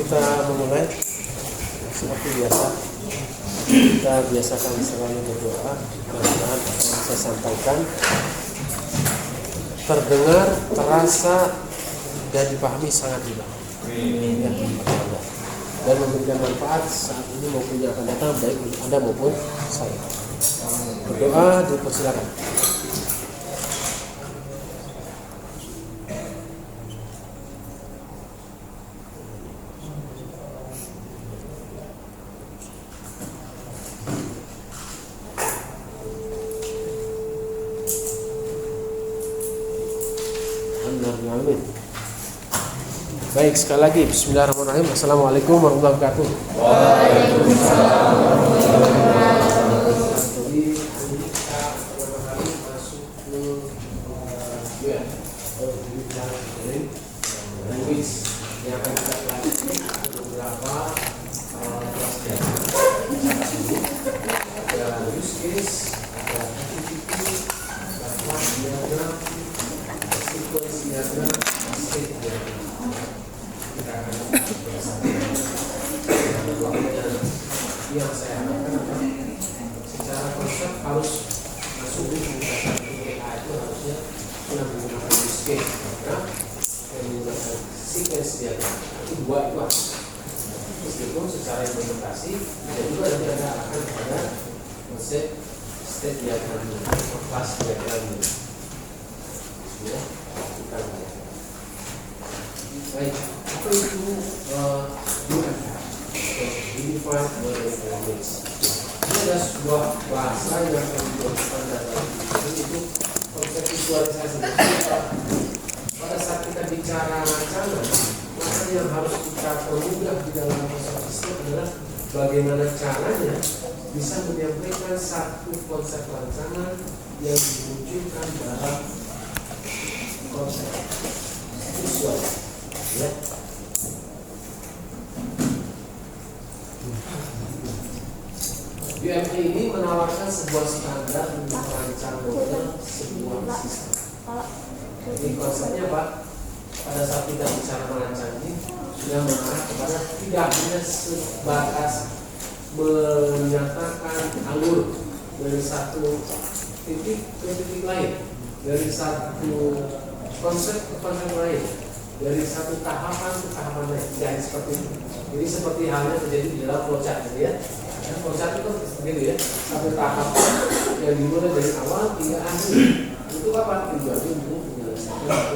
kita memulai, seperti biasa, kita biasakan selalu berdoa. Mudah-mudahan apa yang saya sampaikan terdengar, terasa, dan dipahami sangat mudah, ya, dan memberikan manfaat saat ini maupun yang akan datang, baik untuk Anda maupun saya. Berdoa dipersilakan. Baik, sekali lagi bismillahirrahmanirrahim. Assalamualaikum warahmatullahi wabarakatuh. Waalaikumsalam warahmatullahi wabarakatuh. Jadi hari ini kita pertama kali masuk ke language yang akan kita pelajari beberapa kelas ada use case, ada activity, ada class diagram, sequence diagram, state diagram. Kita akan yang saya harapkan secara konsep harus masuk di penggunaan PA itu harusnya sudah menggunakan use case dan menggunakan sequence diagram. Itu dua itu meskipun secara implementasi dan juga nanti ada arahan kepada konsep state diagram atau class diagram ya, kita baik. Apa itu UML? Unified Modeling Language. Ini adalah sebuah bahasa yang akan digunakan dalam itu konsep visualisasi. Pada saat kita bicara rancangan, maka yang harus kita permudah di dalam konsep sistem adalah bagaimana caranya bisa menyampaikan satu konsep rancangan yang dimunculkan dalam konsep visualisasi. Ya. UML ini menawarkan sebuah standar untuk merancang model sebuah sistem. Jadi konsepnya Pak, pada saat kita bicara merancang ini sudah mengarah kepada tidak hanya sebatas menyatakan alur dari satu titik ke titik lain, dari satu konsep ke konsep lain, dari satu tahapan ke tahapan lain, tidak seperti itu. Jadi seperti halnya terjadi di dalam flowchart, gitu ya. Flowchart itu begitu ya, satu tahap yang dimulai dari awal hingga akhir. Itu apa? Tujuannya untuk menyelesaikan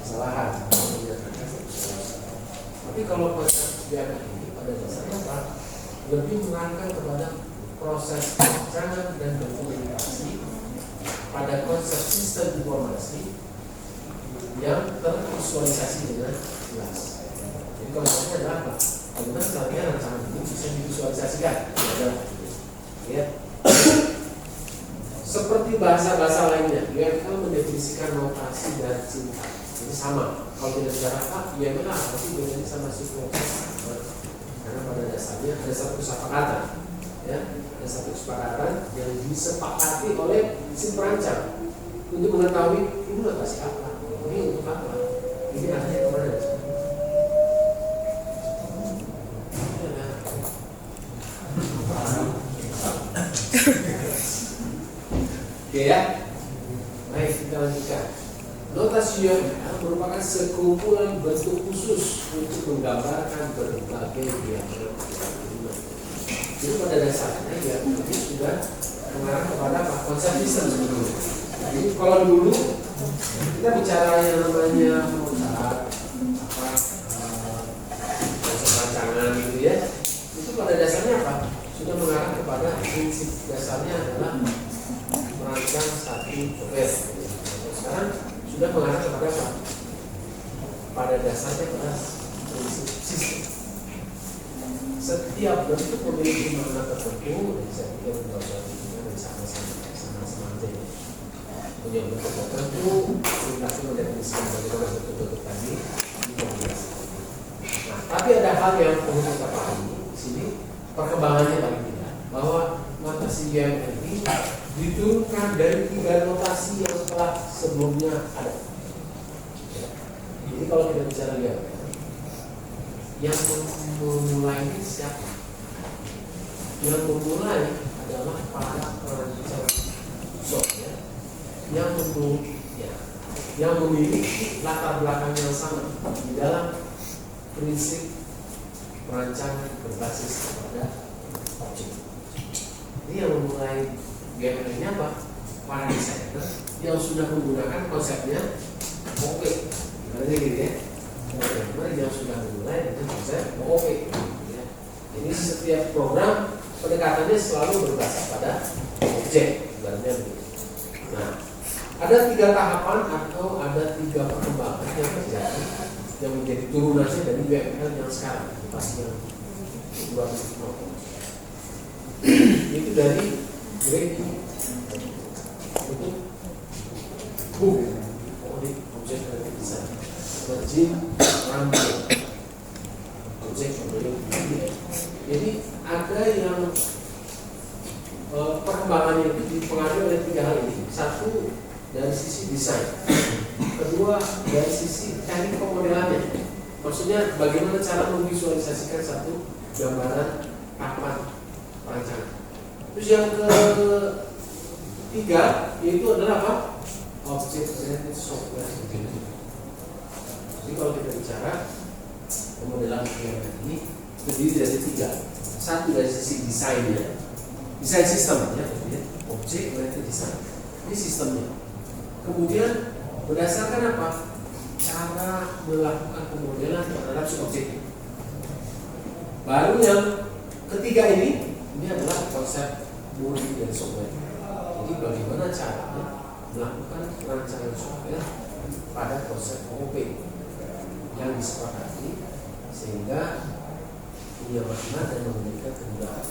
kesalahan. Tapi kalau konsep diagram ini pada dasarnya apa? Lebih mengarahkan kepada proses perencanaan dan komunikasi pada konsep sistem informasi yang tervisualisasi dengan jelas. Jadi konsepnya adalah apa? Bagaimana caranya rancangan ini bisa divisualisasikan? Ya. Seperti bahasa-bahasa lainnya, UML mendefinisikan notasi dan cinta. Ini sama. Kalau kita bicara UML apa sih bedanya sama sequence? Karena pada dasarnya ada satu kesepakatan, ya, ada satu kesepakatan yang disepakati oleh si perancang untuk mengetahui ini notasi apa, ini untuk apa, ini artinya kemana. Oke ya, baik kita lanjutkan. Notasi UML merupakan sekumpulan bentuk khusus untuk menggambarkan berbagai diagram. Jadi pada dasarnya diagram ini sudah mengarah kepada konsep sistem sebetulnya. Jadi kalau dulu kita bicara yang namanya konsep rancangan gitu ya, itu pada dasarnya apa? Sudah mengarah kepada prinsip dasarnya adalah merancang satu web. Sekarang sudah mengarah kepada apa? Pada dasarnya pada prinsip sistem. Setiap bentuk memiliki makna tertentu, dan saya pikir untuk dari sama-sama punya bentuk tertentu, aplikasi mendefinisikan bagaimana bentuk-bentuk tadi. Nah, tapi ada hal yang perlu kita pahami di sini, perkembangannya paling tidak, bahwa notasi UML ini diturunkan dari 3 notasi yang telah sebelumnya ada. Jadi kalau kita bicara UML, yang memulai ini siapa? Yang memulai adalah para perancang software yang memiliki latar belakang yang sama di dalam prinsip perancangan berbasis pada objek. Ini yang memulai game ini apa? Para desainer yang sudah menggunakan konsepnya OOP. Berarti gitu ya. Yang sudah memulai dengan konsep OOP. Ya. Jadi setiap program pendekatannya selalu berbasis pada objek. Berarti begitu. Nah, ada 3 tahapan atau ada 3 perkembangan yang terjadi yang menjadi turunannya dari UML yang sekarang, pasti yang 2.0. Itu dari grading untuk book, objek dari desain, margin, rambut, objek dari. Jadi ada yang perkembangannya itu dipengaruhi oleh 3 hal ini. Satu, dari sisi desain. Kedua, dari sisi teknik pemodelannya. Maksudnya bagaimana cara memvisualisasikan satu gambaran tahapan perancangan. Terus yang ketiga yaitu adalah apa? Object oriented software. Jadi kalau kita bicara pemodelan yang tadi terdiri dari 3. Satu dari sisi desainnya, desain sistemnya, object oriented design. Ini sistemnya. Kemudian berdasarkan apa? Cara melakukan pemodelan terhadap si objek. Baru yang ketiga ini adalah konsep murni dari software. Jadi bagaimana caranya melakukan perancangan software pada konsep OOP yang disepakati sehingga punya makna dan memberikan kemudahan.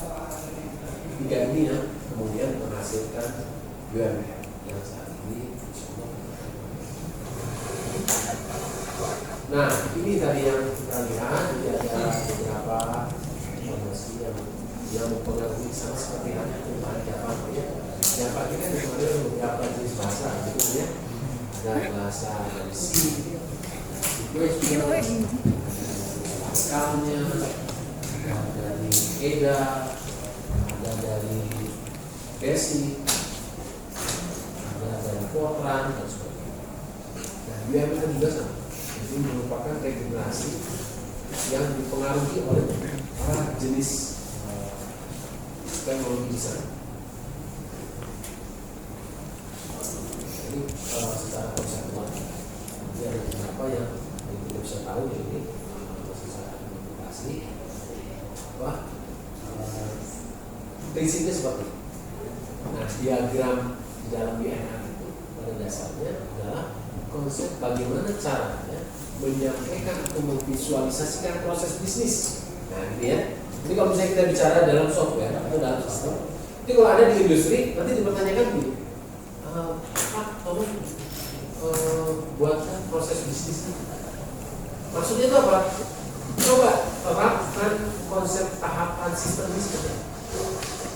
Tiga ini yang kemudian menghasilkan UML yang saat ini. Nah, ini tadi yang kita lihat, jadi ada beberapa informasi yang mempengaruhi sama seperti halnya perubahan Java ya. Java ini kan dipengaruhi oleh beberapa jenis bahasa, gitu ya. Ada bahasa dari C, Pascalnya, ada dari Ada, ada dari Basic, ada dari Fortran dan sebagainya. Nah, UML juga sama. Ini merupakan regenerasi yang dipengaruhi oleh para jenis teknologi desain. Jadi secara konseptual, jadi ada beberapa yang kita bisa tahu ya ini secara implementasi, prinsipnya seperti ini. Nah, diagram di dalam UML itu pada dasarnya adalah konsep bagaimana caranya menyampaikan atau memvisualisasikan proses bisnis. Nah, gitu ya. Jadi kalau misalnya kita bicara dalam software atau dalam sistem, jadi kalau ada di industri nanti dipertanyakan dulu, Pak, tolong buatkan proses bisnis. Maksudnya itu apa? Coba terapkan konsep tahapan sistem bisnis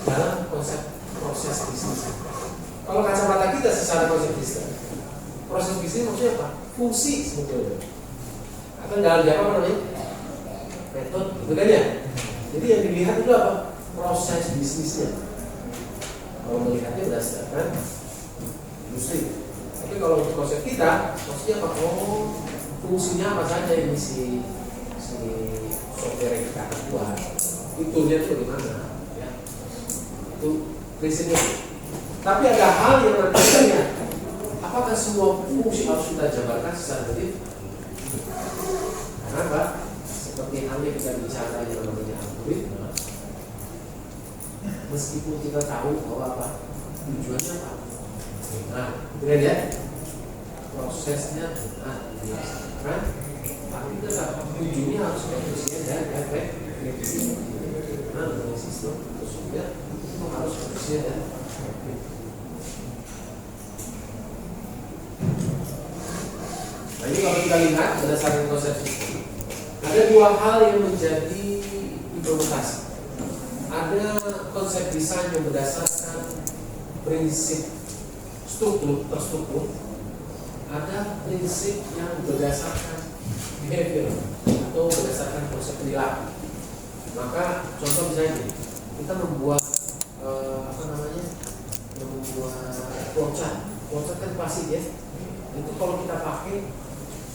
dalam konsep proses bisnis. Kalau kacamata kita secara konsep bisnis, proses bisnis maksudnya apa? Fungsi sebetulnya. Atau dalam Java apa namanya? Metode, gitu kan ya? Jadi yang dilihat itu apa? Proses bisnisnya. Kalau melihatnya berdasarkan industri. Tapi kalau untuk konsep kita, maksudnya apa? Oh, fungsinya apa saja ini si software yang kita buat? Fiturnya itu bagaimana? Ya. Itu prinsipnya. Tapi ada hal yang nantinya, apakah semua fungsi harus kita jabarkan secara detail? Kenapa? Seperti halnya kita bicara yang namanya algoritma, meskipun kita tahu bahwa apa tujuannya apa, nah, keren ya, prosesnya kan, tapi kita tujuannya harus efisien dan efektif. Nah, dengan sistem tersebut itu harus efisien dan efektif. Nah, ini kalau kita lihat berdasarkan konsep sistem, ada 2 hal yang menjadi implementasi. Ada konsep desain yang berdasarkan prinsip terstruktur. Ada prinsip yang berdasarkan behavior atau berdasarkan konsep perilaku. Maka contoh misalnya kita membuat membuat flowchart kan pasti ya. Itu kalau kita pakai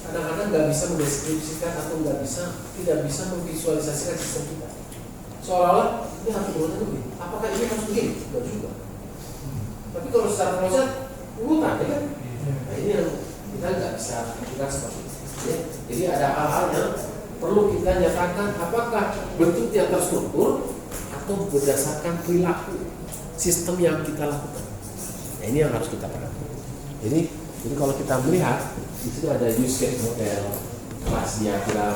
kadang-kadang nggak bisa mendeskripsikan atau tidak bisa memvisualisasikan sistem kita. Seolah-olah ini harus berurutan begini. Apakah ini harus begini? Tidak juga. Tapi kalau secara flowchart urutan ya kan. Nah ini yang kita nggak bisa lakukan seperti itu. Ya. Jadi ada hal-hal yang perlu kita nyatakan apakah bentuknya terstruktur atau berdasarkan perilaku sistem yang kita lakukan. Nah, ini yang harus kita perhatikan. Jadi kalau kita melihat di situ ada use case model, class diagram,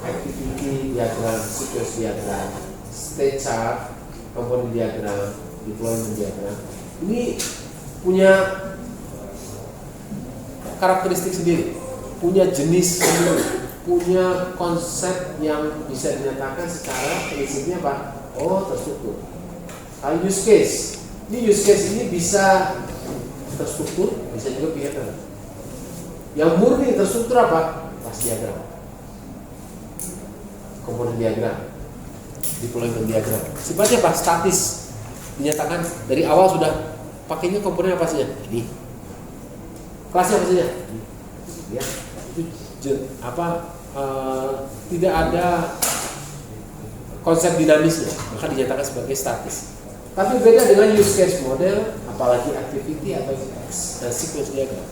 activity diagram, sequence diagram, state chart, component diagram, deployment diagram. Ini punya karakteristik sendiri, punya jenis sendiri, punya konsep yang bisa dinyatakan secara prinsipnya apa? Oh, terstruktur. Kalau use case ini bisa terstruktur, bisa juga behavior. Yang murni terstruktur apa? Class diagram, komponen diagram, deployment diagram. Sifatnya apa? Statis. Dinyatakan dari awal sudah pakainya komponen apa saja? Ini. Kelasnya apa saja? Ya, itu tidak ada konsep dinamisnya, maka dinyatakan sebagai statis. Tapi beda dengan use case model, apalagi activity atau sequence diagram.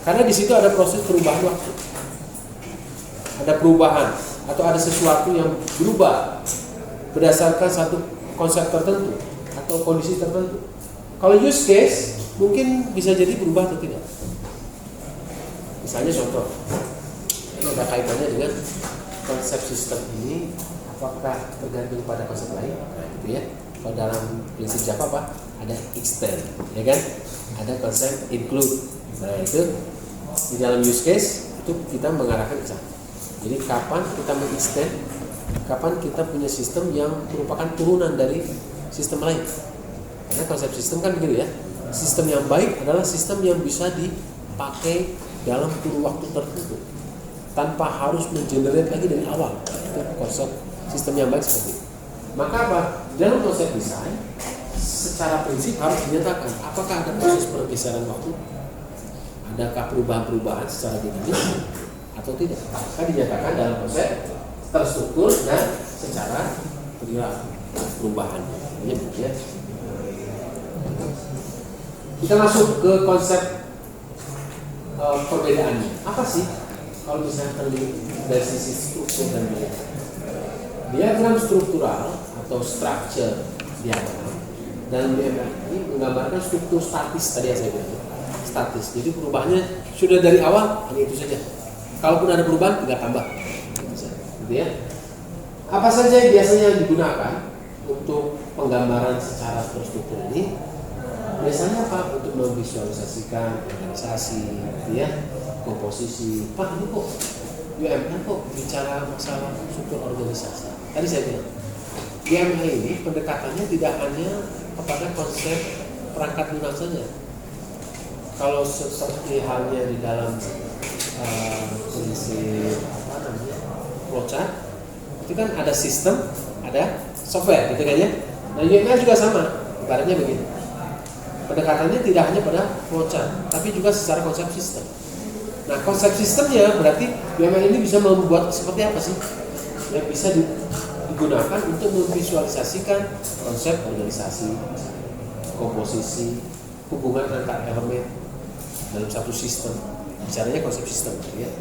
Karena di situ ada proses perubahan waktu, ada perubahan atau ada sesuatu yang berubah berdasarkan satu konsep tertentu atau kondisi tertentu. Kalau use case mungkin bisa jadi berubah atau tidak. Misalnya contoh, ini ada kaitannya dengan konsep sistem ini, apakah tergantung pada konsep lain? Nah, gitu ya. Kalau dalam prinsip Java apa? Ada extend, ya kan? Ada konsep include. Nah itu di dalam use case itu kita mengarahkan ke sana. Jadi kapan kita meng-extend, kapan kita punya sistem yang merupakan turunan dari sistem lain. Karena konsep sistem kan begitu ya. Sistem yang baik adalah sistem yang bisa dipakai dalam kurun waktu tertentu tanpa harus mengenerate lagi dari awal. Itu konsep sistem yang baik seperti itu. Maka apa? Dalam konsep desain secara prinsip harus dinyatakan apakah ada proses pergeseran waktu, adakah perubahan-perubahan secara dinamis atau tidak. Maka dinyatakan dalam konsep terstruktur dan secara perilaku perubahan. Ini ya. Kita masuk ke konsep perbedaannya. Apa sih kalau misalnya terlihat dari sisi struktur dan diagram? Diagram struktural atau structure diagram dalam diagram ini menggambarkan struktur statis tadi yang saya bilang. Statis. Jadi perubahannya sudah dari awal hanya itu saja. Kalaupun ada perubahan tinggal tambah. Gitu ya. Apa saja yang biasanya digunakan untuk penggambaran secara terstruktur ini? Biasanya apa? Untuk memvisualisasikan organisasi, gitu ya, komposisi. Pak, ini kok UML kok bicara masalah struktur organisasi. Tadi saya bilang, UML ini pendekatannya tidak hanya kepada konsep perangkat lunak saja. Kalau seperti halnya di dalam prinsip flowchart, itu kan ada sistem, ada software, gitu kan ya. Nah UML juga sama, ibaratnya begini. Pendekatannya tidak hanya pada flowchart, tapi juga secara konsep sistem. Nah konsep sistemnya berarti UML ini bisa membuat seperti apa sih? Yang bisa digunakan untuk memvisualisasikan konsep organisasi, komposisi, hubungan antar elemen dalam satu sistem. Bicaranya konsep sistem, ya.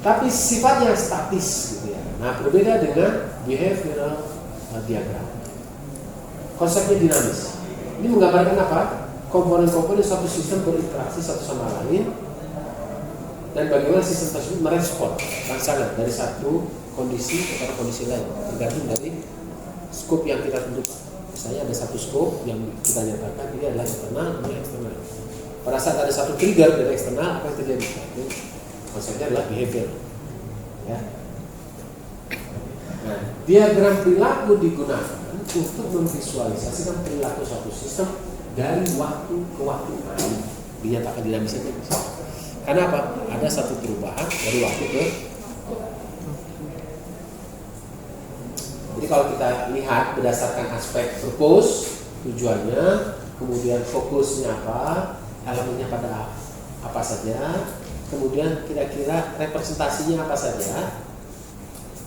Tapi sifatnya statis, gitu ya. Nah berbeda dengan behavioral diagram. Konsepnya dinamis. Ini menggambarkan apa? Komponen-komponen suatu sistem berinteraksi satu sama lain dan bagaimana sistem tersebut merespon rangsangan dari satu kondisi kepada kondisi lain tergantung dari skop yang kita tentukan. Misalnya ada satu skop yang kita nyatakan ini adalah internal, ini eksternal. Pada saat ada satu trigger dari eksternal, apa yang terjadi? Itu konsepnya adalah behavior. Ya. Nah, diagram perilaku digunakan untuk memvisualisasikan perilaku suatu sistem dari waktu ke waktu. Nah, dinyatakan dinamis itu. Karena apa? Ada satu perubahan dari waktu ke Jadi kalau kita lihat berdasarkan aspek purpose, tujuannya, kemudian fokusnya apa, elemennya pada apa saja, kemudian kira-kira representasinya apa saja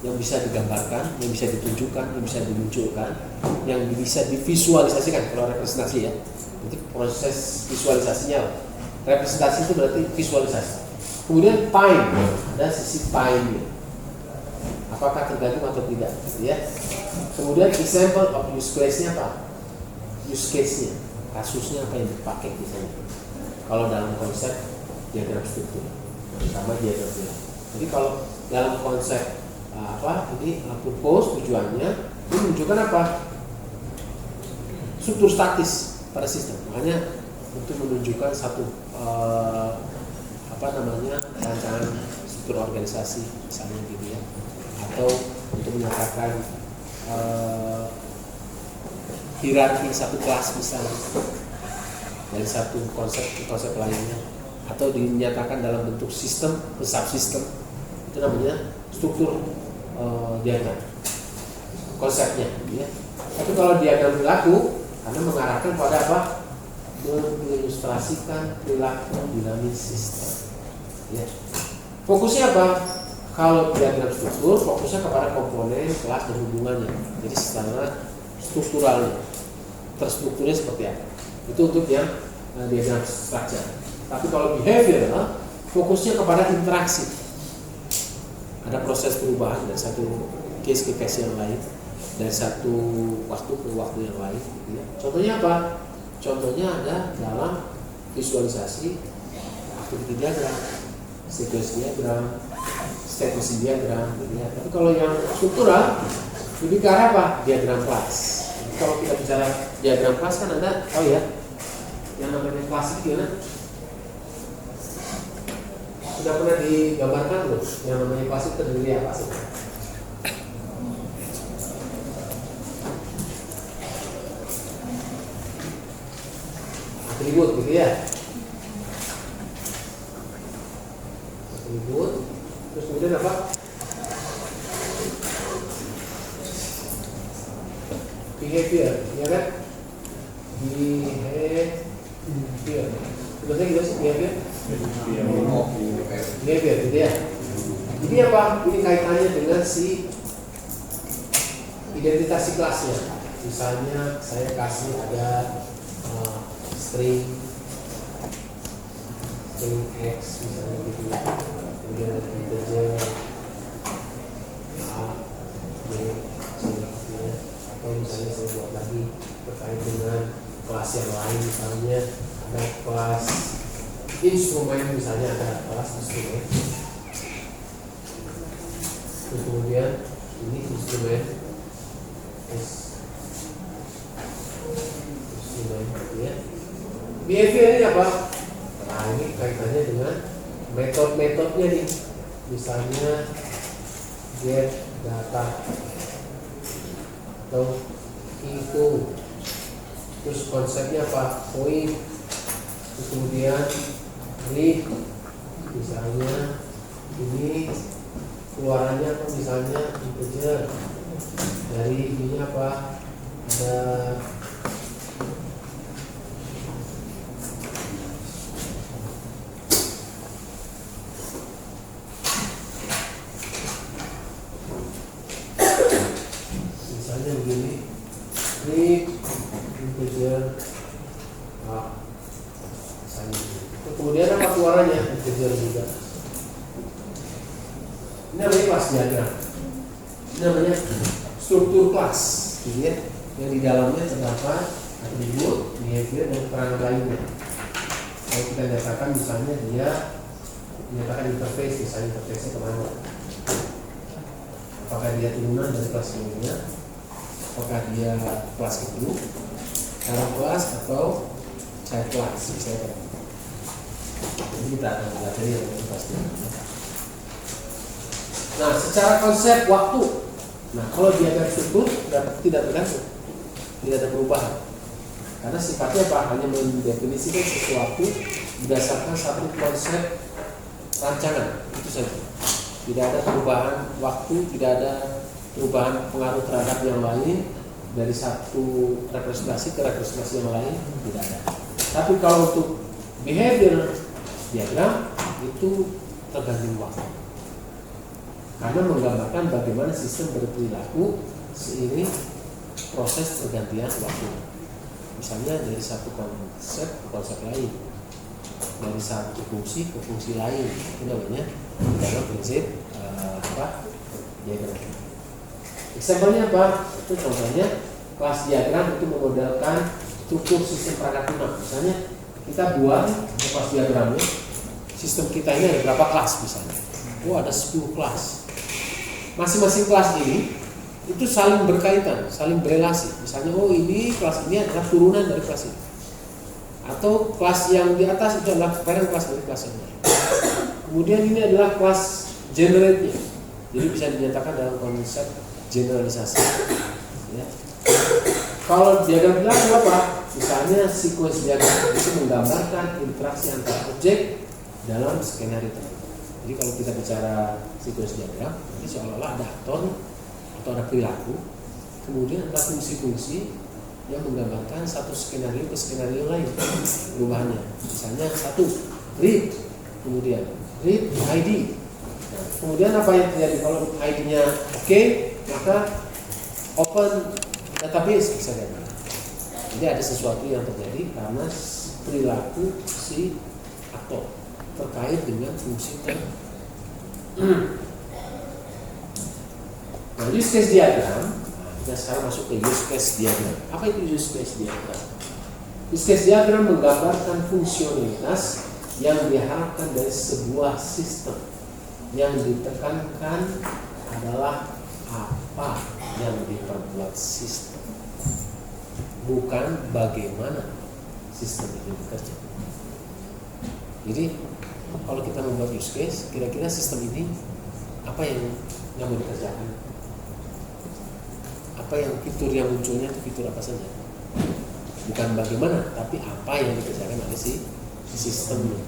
yang bisa digambarkan, yang bisa ditunjukkan, yang bisa dimunculkan, yang bisa divisualisasikan. Kalau representasi ya, itu proses visualisasinya. Representasi itu berarti visualisasi. Kemudian time, ada sisi time, apakah tergantung atau tidak, gitu ya. Kemudian example of use case-nya apa? Use case-nya, kasusnya apa yang dipakai misalnya. Kalau dalam konsep diagram struktur, sama diagram bilang. Jadi kalau dalam konsep ini purpose, tujuannya ini menunjukkan apa? Struktur statis pada sistem. Makanya untuk menunjukkan satu rancangan struktur organisasi misalnya gitu ya, atau untuk menyatakan hierarki satu kelas misalnya dari satu konsep ke konsep lainnya, atau dinyatakan dalam bentuk sistem ke subsistem, itu namanya struktur diagram konsepnya gitu ya. Tapi kalau diagram perilaku karena mengarahkan pada apa? Mengilustrasikan perilaku dinamis sistem ya. Fokusnya apa? Kalau diagram struktur fokusnya kepada komponen, kelas, dan hubungannya. Jadi secara strukturalnya, terstrukturnya seperti apa, itu untuk yang diagram structure. Tapi kalau behavior fokusnya kepada interaksi, ada proses perubahan dari satu case ke case yang lain, dari satu waktu ke waktu yang lain gitu ya. Contohnya apa? Contohnya ada dalam visualisasi activity diagram, sequence diagram, state machine diagram gitu ya. Tapi kalau yang struktural lebih ke arah apa? Diagram kelas. Jadi kalau kita bicara diagram kelas kan Anda tahu ya, yang namanya kelas itu ya, sudah pernah digambarkan belum? Yang namanya kelas itu terdiri apa sih? Atribut gitu ya. Atribut. Terus kemudian apa? Behavior, ya kan? Behavior. Sebenarnya kita sih behavior. Behavior, gitu ya. Jadi apa? Ini kaitannya dengan si identitas si kelasnya. Misalnya saya kasih ada string X misalnya gitu ya. Kemudian ada integer A, B, C gitu ya. Atau misalnya saya buat lagi terkait dengan kelas yang lain, misalnya ada kelas instrumen, misalnya ada kelas instrumen. Terus kemudian ini instrumen gitu ya. Behavior ini apa? Nah ini kaitannya dengan metode-metodenya nih. Misalnya get data atau itu. Terus konsepnya apa? Point. Terus kemudian read, misalnya ini keluarannya apa? Misalnya integer. Dari ini apa? Ada misalnya begini, ini integer A, misalnya. Kemudian apa keluarannya? Integer juga. Ini namanya kelas diagram. Ini namanya struktur kelas, gitu ya. Yang di dalamnya terdapat atribut, behavior, dan keterangan lainnya. Kalau kita nyatakan misalnya dia menyatakan interface, misalnya interface-nya kemana? Apakah dia turunan dari kelas sebelumnya? Apakah dia kelas itu, parent kelas atau child kelas, misalnya. Jadi kita akan belajar yang itu pasti. Nah, secara konsep waktu, nah kalau diagram struktur tidak tergantung, tidak ada perubahan. Karena sifatnya apa? Hanya mendefinisikan sesuatu berdasarkan satu konsep rancangan, itu saja. Tidak ada perubahan waktu, tidak ada perubahan pengaruh terhadap yang lain dari satu representasi ke representasi yang lain tidak ada. Tapi kalau untuk behavior diagram itu tergantung waktu, karena menggambarkan bagaimana sistem berperilaku seiring proses pergantian waktu. Misalnya dari satu konsep ke konsep lain, dari satu fungsi ke fungsi lain, itu namanya dalam prinsip diagram. Example-nya apa? Itu contohnya kelas diagram itu memodelkan struktur sistem perangkat lunak. Misalnya kita buat kelas diagramnya, sistem kita ini ada berapa kelas misalnya? Oh, ada 10 kelas. Masing-masing kelas ini itu saling berkaitan, saling berelasi. Misalnya, oh ini kelas ini adalah turunan dari kelas ini. Atau kelas yang di atas itu adalah parent kelas dari kelas yang lain. Kemudian ini adalah kelas generate-nya. Jadi bisa dinyatakan dalam konsep generalisasi. Ya. Kalau diagram bilang apa? Misalnya sequence diagram itu menggambarkan interaksi antara objek dalam skenario tertentu. Jadi kalau kita bicara sequence diagram, ini seolah-olah ada aktor atau ada perilaku, kemudian ada fungsi-fungsi yang menggambarkan satu skenario ke skenario lain perubahannya. Misalnya satu read, kemudian read ID. Nah, kemudian apa yang terjadi kalau ID-nya oke, maka open database bisa jadi. Jadi ada sesuatu yang terjadi karena perilaku si aktor terkait dengan fungsi tertentu. Nah, use case diagram. Kita sekarang masuk ke use case diagram. Apa itu use case diagram? Use case diagram menggambarkan fungsionalitas yang diharapkan dari sebuah sistem. Yang ditekankan adalah apa yang diperbuat sistem, bukan bagaimana sistem itu bekerja. Jadi kalau kita membuat use case, kira-kira sistem ini apa yang mau dikerjakan? Apa yang fitur yang munculnya itu fitur apa saja? Bukan bagaimana, tapi apa yang dikerjakan oleh si sistemnya.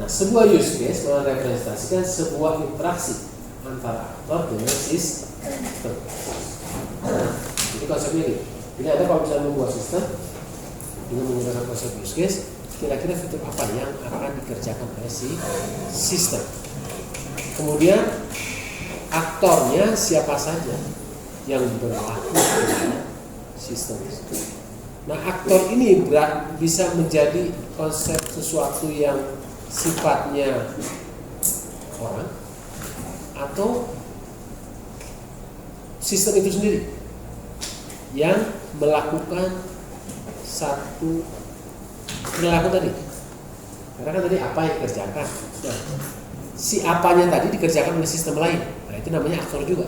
Nah, sebuah use case merepresentasikan sebuah interaksi antara aktor dengan sistem. Nah, jadi konsepnya ini. Jadi ada kalau misalnya membuat sistem dengan menggunakan konsep use case, kira-kira fitur apa yang akan dikerjakan oleh si sistem. Kemudian aktornya siapa saja yang berlaku dengan sistem itu. Nah, aktor ini bisa menjadi konsep sesuatu yang sifatnya orang atau sistem itu sendiri yang melakukan satu perilaku tadi. Karena kan tadi apa yang dikerjakan. Nah, si apanya tadi dikerjakan oleh sistem lain. Nah, itu namanya aktor juga.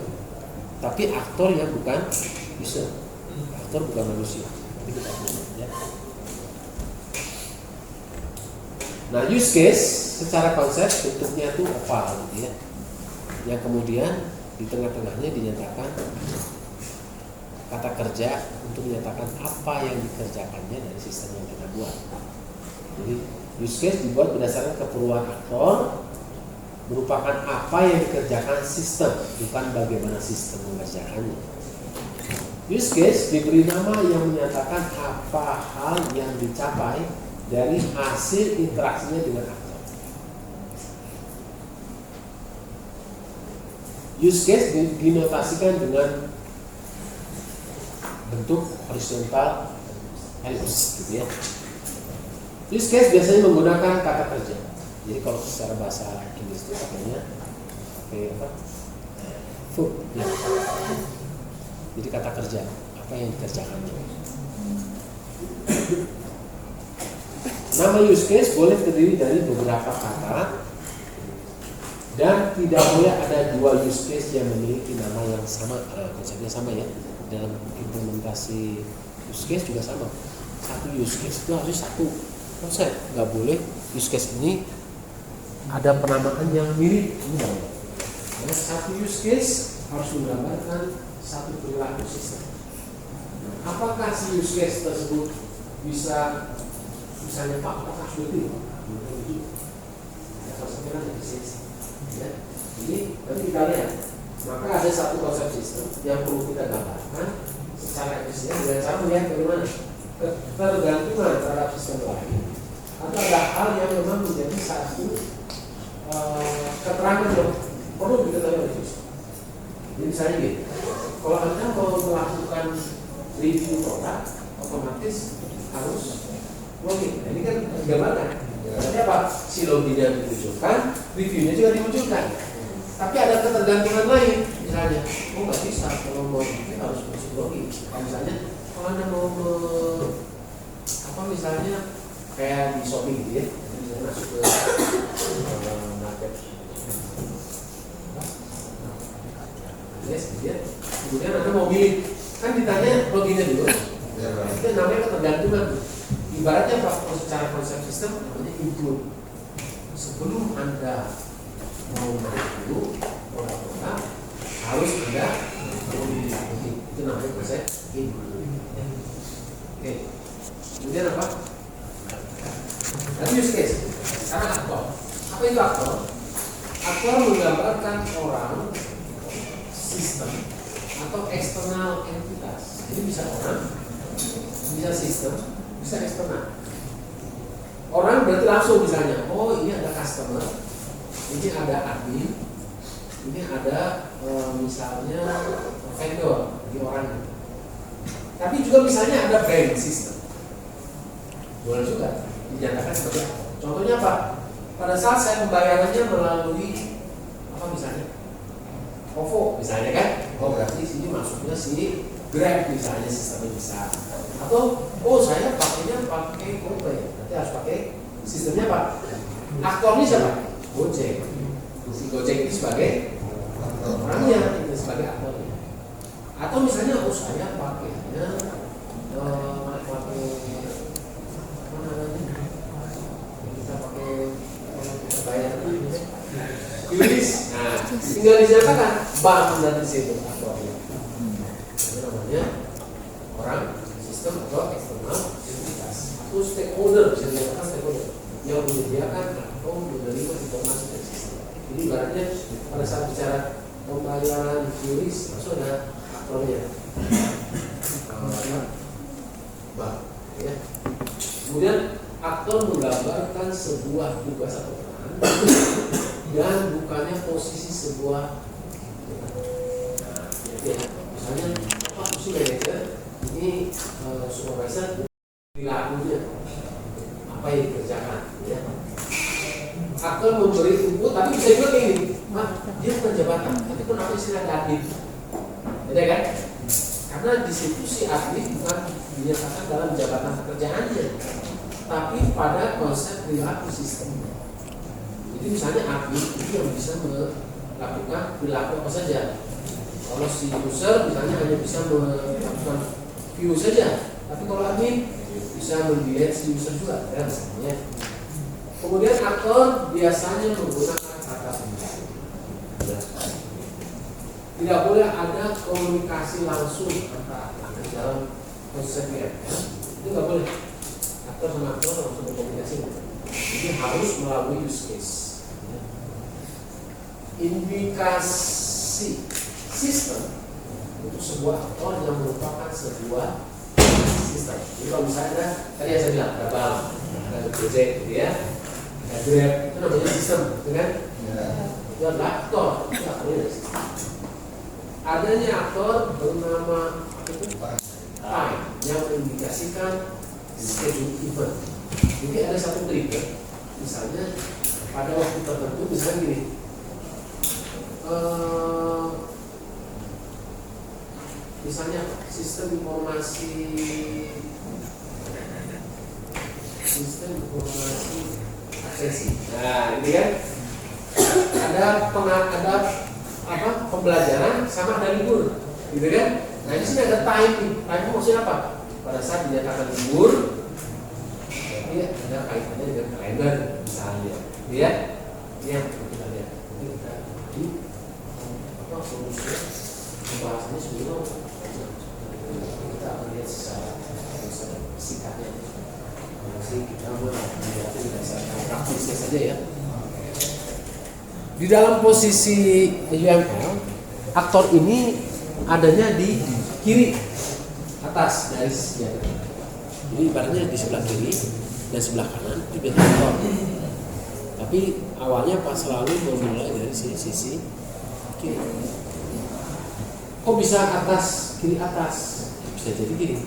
Tapi aktor yang bukan user. Aktor bukan manusia. Tapi kita ya. Nah, use case secara konsep bentuknya itu oval gitu ya. Yang kemudian di tengah-tengahnya dinyatakan kata kerja untuk menyatakan apa yang dikerjakannya dari sistem yang kita buat. Jadi use case dibuat berdasarkan keperluan aktor, merupakan apa yang dikerjakan sistem, bukan bagaimana sistem mengerjakannya. Use case diberi nama yang menyatakan apa hal yang dicapai dari hasil interaksinya dengan aktor. Use case dinotasikan dengan bentuk horizontal ellipse gitu ya. Use case biasanya menggunakan kata kerja. Jadi kalau secara bahasa Inggris itu pakainya pakai apa? Verb ya. Jadi kata kerja, apa yang dikerjakannya. Nama use case boleh terdiri dari beberapa kata dan tidak boleh ada dua use case yang memiliki nama yang sama, konsepnya sama ya. Dalam implementasi use case juga sama. Satu use case itu harus satu konsep, nggak boleh use case ini ada penamaan yang mirip. Karena satu use case harus menggambarkan satu perilaku sistem. Nah, apakah si use case tersebut bisa misalnya Pak, apakah sudah itu? Ya, konsepnya kan di sini. Ya. Jadi nanti kita lihat Maka ada satu konsep sistem yang perlu kita gambarkan secara efisien dengan cara melihat bagaimana ketergantungan terhadap sistem lain atau ada hal yang memang menjadi satu keterangan yang perlu diketahui oleh sistem. Jadi misalnya gitu, kalau Anda mau melakukan review produk, otomatis harus login. Nah, ini kan gambarkan. Berarti apa? Si loginnya dimunculkan, reviewnya juga dimunculkan. Tapi ada ketergantungan lain, misalnya, nggak bisa kalau mau review harus masuk login. Misalnya, kalau Anda mau misalnya kayak di Shopee gitu ya, misalnya masuk ke market. Yes, ya. Kemudian Anda mau milih, kan ditanya loginnya dulu. Itu namanya ketergantungan. Ibaratnya apa? Secara konsep sistem namanya include. Sebelum Anda mau review produk-produk harus Anda memilih. Itu namanya konsep include. Oke. Kemudian apa? Tadi use case. Sekarang aktor. Apa itu aktor? Aktor menggambarkan orang, sistem atau eksternal entitas. Jadi bisa orang, bisa sistem, bisa eksternal. Orang berarti langsung misalnya, oh ini ada customer, ini ada admin, ini ada misalnya vendor, ini orang. Tapi juga misalnya ada brand system, boleh juga dinyatakan sebagai apa? Contohnya apa? Pada saat saya pembayarannya melalui apa misalnya? OVO misalnya kan, oh berarti sini masuknya si Grab misalnya sistemnya bisa, atau oh saya pakainya pakai GoPay, berarti harus pakai sistemnya apa? Aktornya siapa? Gojek. Si Gojek ini sebagai orangnya, itu sebagai aktornya. Atau misalnya oh saya pakainya pakai apa namanya? Kita pakai kita bayar Yuris. Nah, tinggal dinyatakan bank dari situ aktornya. Itu namanya orang, sistem atau eksternal entitas. Atau stakeholder, bisa dinyatakan stakeholder yang menyediakan atau menerima informasi dari sistem. Jadi ibaratnya pada saat bicara pembayaran Yuris, masuk ada aktornya. Bank, ya. Kemudian aktor menggambarkan sebuah tugas atau peran dan bukannya posisi sebuah. Ya, misalnya posisi manajer ini supervisor perilakunya apa yang dikerjakan, ya. Aktor memberi input, tapi bisa juga kayak gini, dia bukan jabatan, tapi pun apa istilah admin, ya kan? Karena di situ si admin bukan dinyatakan dalam jabatan pekerjaannya, tapi pada konsep perilaku sistem. Jadi misalnya admin itu yang bisa melakukan perilaku apa saja. Kalau si user misalnya hanya bisa melakukan view saja, tapi kalau admin bisa melihat si user juga, ya misalnya. Kemudian aktor biasanya menggunakan kata kunci. Tidak boleh ada komunikasi langsung antara aktor dalam konsepnya. Itu nggak boleh. Aktor sama aktor langsung berkomunikasi. Jadi harus melalui use case. Indikasi sistem untuk sebuah aktor yang merupakan sebuah sistem. Jadi kalau misalnya tadi yang saya bilang ada bank, ada Gojek, gitu ya, ada Grab, itu namanya sistem, gitu kan? Itu adalah aktor, itu aktornya dari sistem. Adanya aktor bernama time yang mengindikasikan schedule event. Jadi ada satu trigger, misalnya pada waktu tertentu, misalnya gini. Misalnya sistem informasi aksesi. Nah, ini kan ada pembelajaran sama ada libur, gitu kan? Nah, di sini ada time. Time itu maksudnya apa? Pada saat dinyatakan libur, jadi ada kaitannya dengan kalender misalnya, ya? Yang kita lihat. Ini kita di solusi pembahasannya sebelum kita akan lihat secara singkatnya. Masih kita melihat berdasarkan praktisnya saja ya. Di dalam posisi UML aktor ini adanya di kiri atas garisnya. Jadi ibaratnya di sebelah kiri dan sebelah kanan itu biasanya aktor. Tapi awalnya pas selalu memulai dari sisi kiri. Kok bisa atas, kiri atas? Bisa jadi gini.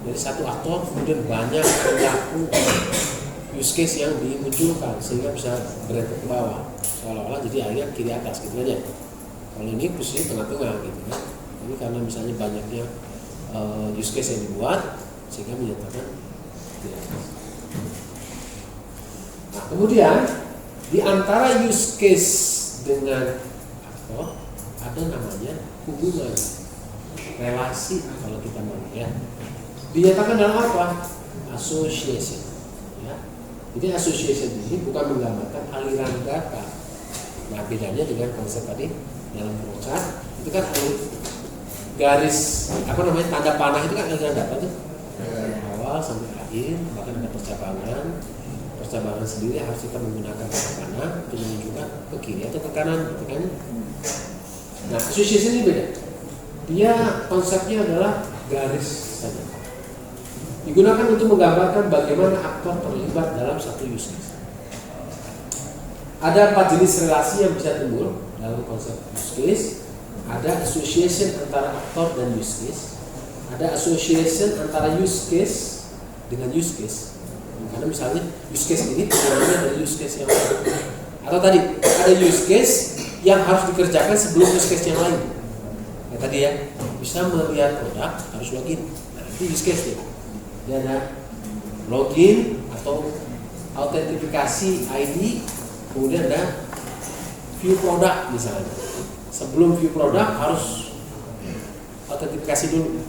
Dari satu aktor kemudian banyak perilaku use case yang dimunculkan sehingga bisa berentet ke bawah. Seolah-olah jadi akhirnya kiri atas gitu aja. Kalau ini posisi tengah-tengah gitu kan. Ini karena misalnya banyaknya use case yang dibuat sehingga menyatakan kiri atas. Nah, kemudian di antara use case dengan aktor ada namanya hubungan relasi kalau kita mau ya. Dinyatakan dalam apa? Association. Ya. Jadi association ini bukan menggambarkan aliran data. Nah, bedanya dengan konsep tadi dalam flowchart itu kan garis tanda panah itu kan aliran data tuh dari awal sampai akhir, bahkan ada percabangan sendiri harus kita menggunakan tanda panah untuk menunjukkan ke kiri atau ke kanan gitu kan. Nah, association ini beda. Dia konsepnya adalah garis saja. Digunakan untuk menggambarkan bagaimana aktor terlibat dalam satu use case. Ada 4 jenis relasi yang bisa timbul dalam konsep use case. Ada association antara aktor dan use case. Ada association antara use case dengan use case. Karena misalnya use case ini turunannya dari use case yang lain. Atau tadi ada use case yang harus dikerjakan sebelum use case yang lain. Ya tadi ya, bisa melihat produk harus login. Nah, itu use case ya. Dia ada login atau autentifikasi ID, kemudian ada view produk misalnya. Sebelum view produk harus autentifikasi dulu.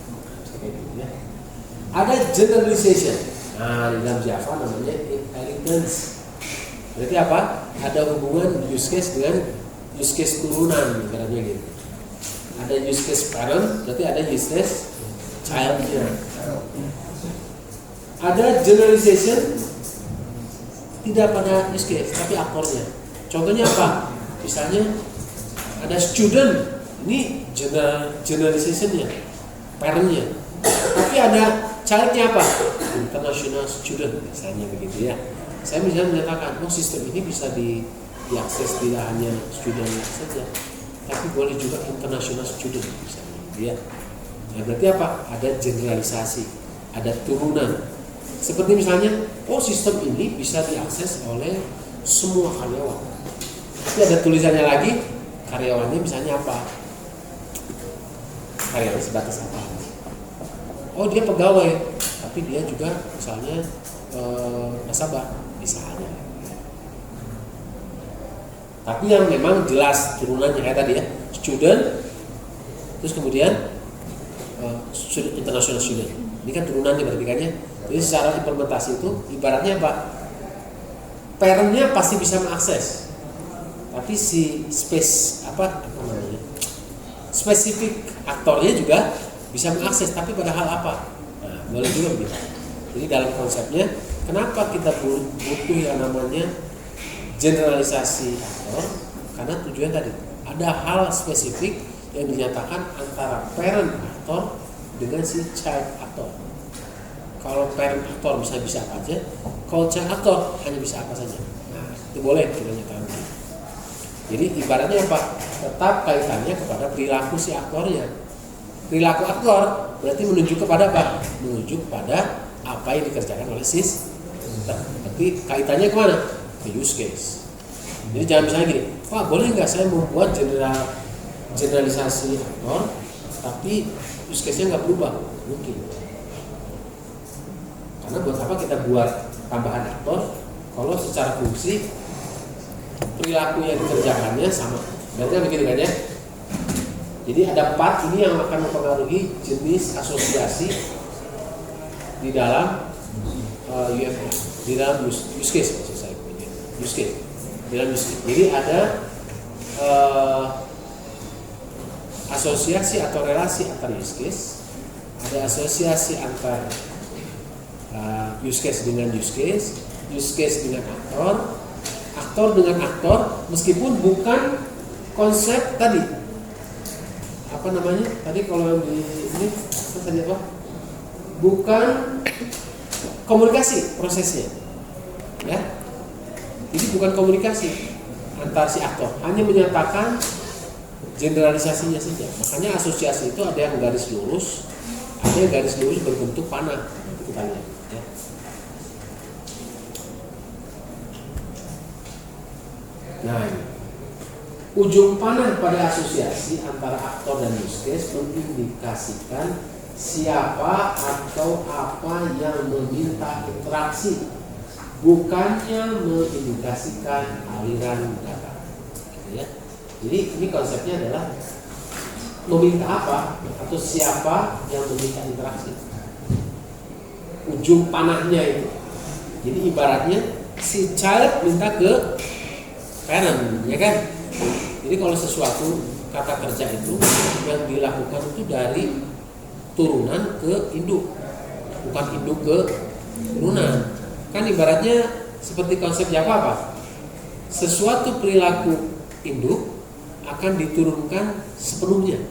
Ada generalization. Nah, di dalam Java namanya inheritance. Berarti apa? Ada hubungan use case dengan use case turunan, misalnya gitu. Ada use case parent, berarti ada use case childnya. Ada generalization tidak pada use case, tapi aktornya. Contohnya apa? Misalnya ada student, ini generalizationnya, parentnya. Tapi ada childnya apa? International student, misalnya begitu ya. Saya misalnya menyatakan, sistem ini bisa diakses tidak hanya student saja, tapi boleh juga international student, misalnya. Ya. Nah, berarti apa? Ada generalisasi, ada turunan. Seperti misalnya, sistem ini bisa diakses oleh semua karyawan. Tapi ada tulisannya lagi, karyawannya misalnya apa? Karyawan sebatas apa? Dia pegawai, tapi dia juga misalnya nasabah, misalnya. Tapi yang memang jelas turunannya kayak tadi ya, student, terus kemudian international student. Ini kan turunannya berarti kan ya. Jadi secara implementasi itu ibaratnya apa? Parentnya pasti bisa mengakses, tapi si spesifik aktornya juga bisa mengakses, tapi pada hal apa? Nah, boleh juga begitu. Jadi dalam konsepnya, kenapa kita butuh yang namanya generalisasi aktor? Karena tujuan tadi ada hal spesifik yang dinyatakan antara parent aktor dengan si child aktor. Kalau parent aktor bisa apa aja, kalau child aktor hanya bisa apa saja. Nah, itu boleh kita nyatakan. Jadi ibaratnya apa? Tetap kaitannya kepada perilaku si aktornya. Perilaku aktor berarti menunjuk kepada apa? Menunjuk pada apa yang dikerjakan oleh sistem. Tapi kaitannya kemana? Ke use case. Jadi jangan misalnya gini, boleh nggak saya membuat generalisasi aktor, tapi use case-nya nggak berubah? Mungkin. Karena buat apa kita buat tambahan aktor kalau secara fungsi perilaku yang dikerjakannya sama. Berarti begitu kan ya? Jadi ada 4 ini yang akan mempengaruhi jenis asosiasi di dalam UFO, di dalam use case maksud saya. Use case. Di dalam use case. Jadi ada asosiasi atau relasi antar use case, ada asosiasi antar use case dengan use case dengan aktor dengan aktor, meskipun bukan konsep tadi. apa namanya? Tadi kalau yang di ini apa tadi apa? Bukan komunikasi prosesnya. Ya. Jadi bukan komunikasi antar si aktor, hanya menyatakan generalisasinya saja. Makanya asosiasi itu ada yang garis lurus, ada yang garis lurus berbentuk panah. Itu kita lihat. Ya. Nah, ujung panah pada asosiasi antara aktor dan use case mengindikasikan siapa atau apa yang meminta interaksi, bukannya mengindikasikan aliran data. Ya. Jadi ini konsepnya adalah meminta apa atau siapa yang meminta interaksi. Ujung panahnya itu. Jadi ibaratnya si child minta ke parent, ya kan? Jadi kalau sesuatu kata kerja itu yang dilakukan itu dari turunan ke induk, bukan induk ke turunan. Kan ibaratnya seperti konsep Java apa? Sesuatu perilaku induk akan diturunkan sepenuhnya,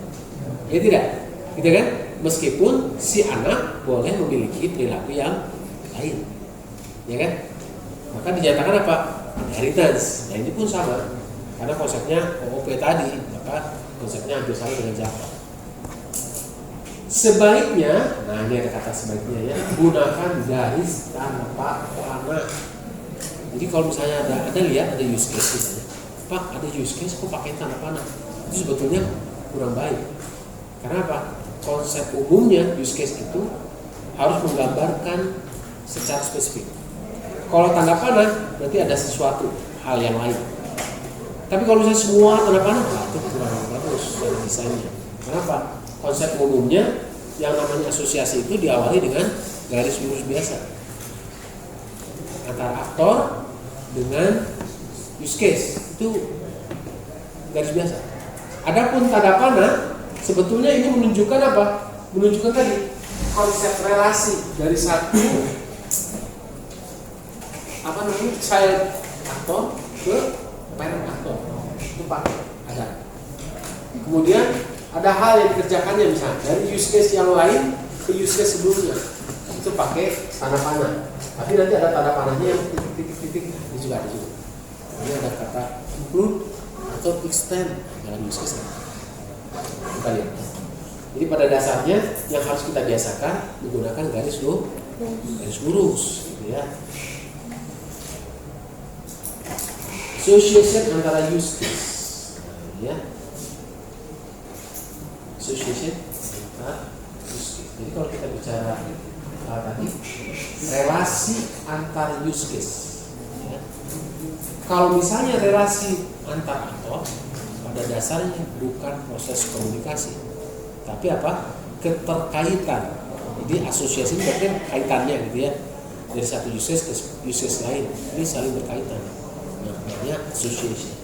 ya tidak? Gitu kan? Meskipun si anak boleh memiliki perilaku yang lain, ya kan? Maka dinyatakan apa? Inheritance. Nah ini pun sama, karena konsepnya OOP tadi, maka konsepnya hampir sama dengan Java. Sebaiknya, nah ini ada kata sebaiknya ya, gunakan garis tanpa panah. Jadi kalau misalnya ada lihat ada use case misalnya, Pak ada use case kok pakai tanda panah, itu sebetulnya kurang baik. Karena apa? Konsep umumnya use case itu harus menggambarkan secara spesifik. Kalau tanda panah berarti ada sesuatu hal yang lain. Tapi kalau misalnya semua tanda panah, nah, itu kurang bagus dari desainnya. Kenapa? Konsep umumnya yang namanya asosiasi itu diawali dengan garis lurus biasa antara aktor dengan use case, itu garis biasa. Adapun tanda panah sebetulnya ini menunjukkan apa? Menunjukkan tadi konsep relasi dari satu apa namanya child aktor ke parent aktor, itu Pak ada. Kemudian ada hal yang dikerjakannya misalnya dari use case yang lain ke use case sebelumnya, itu pakai tanda panah. Tapi nanti ada tanda panahnya yang titik-titik ini juga ada juga. Ini ada kata include atau extend dalam use case. Kita lihat. Jadi pada dasarnya yang harus kita biasakan menggunakan garis lurus, gitu ya. Association antara use case, ya. Association antara use case. Jadi kalau kita bicara tadi relasi antar use case, ya. Kalau misalnya relasi antar aktor pada dasarnya bukan proses komunikasi, tapi apa? Keterkaitan. Jadi asosiasi berarti kaitannya gitu ya, dari satu use case ke use case lain, ini saling berkaitan. Namanya association.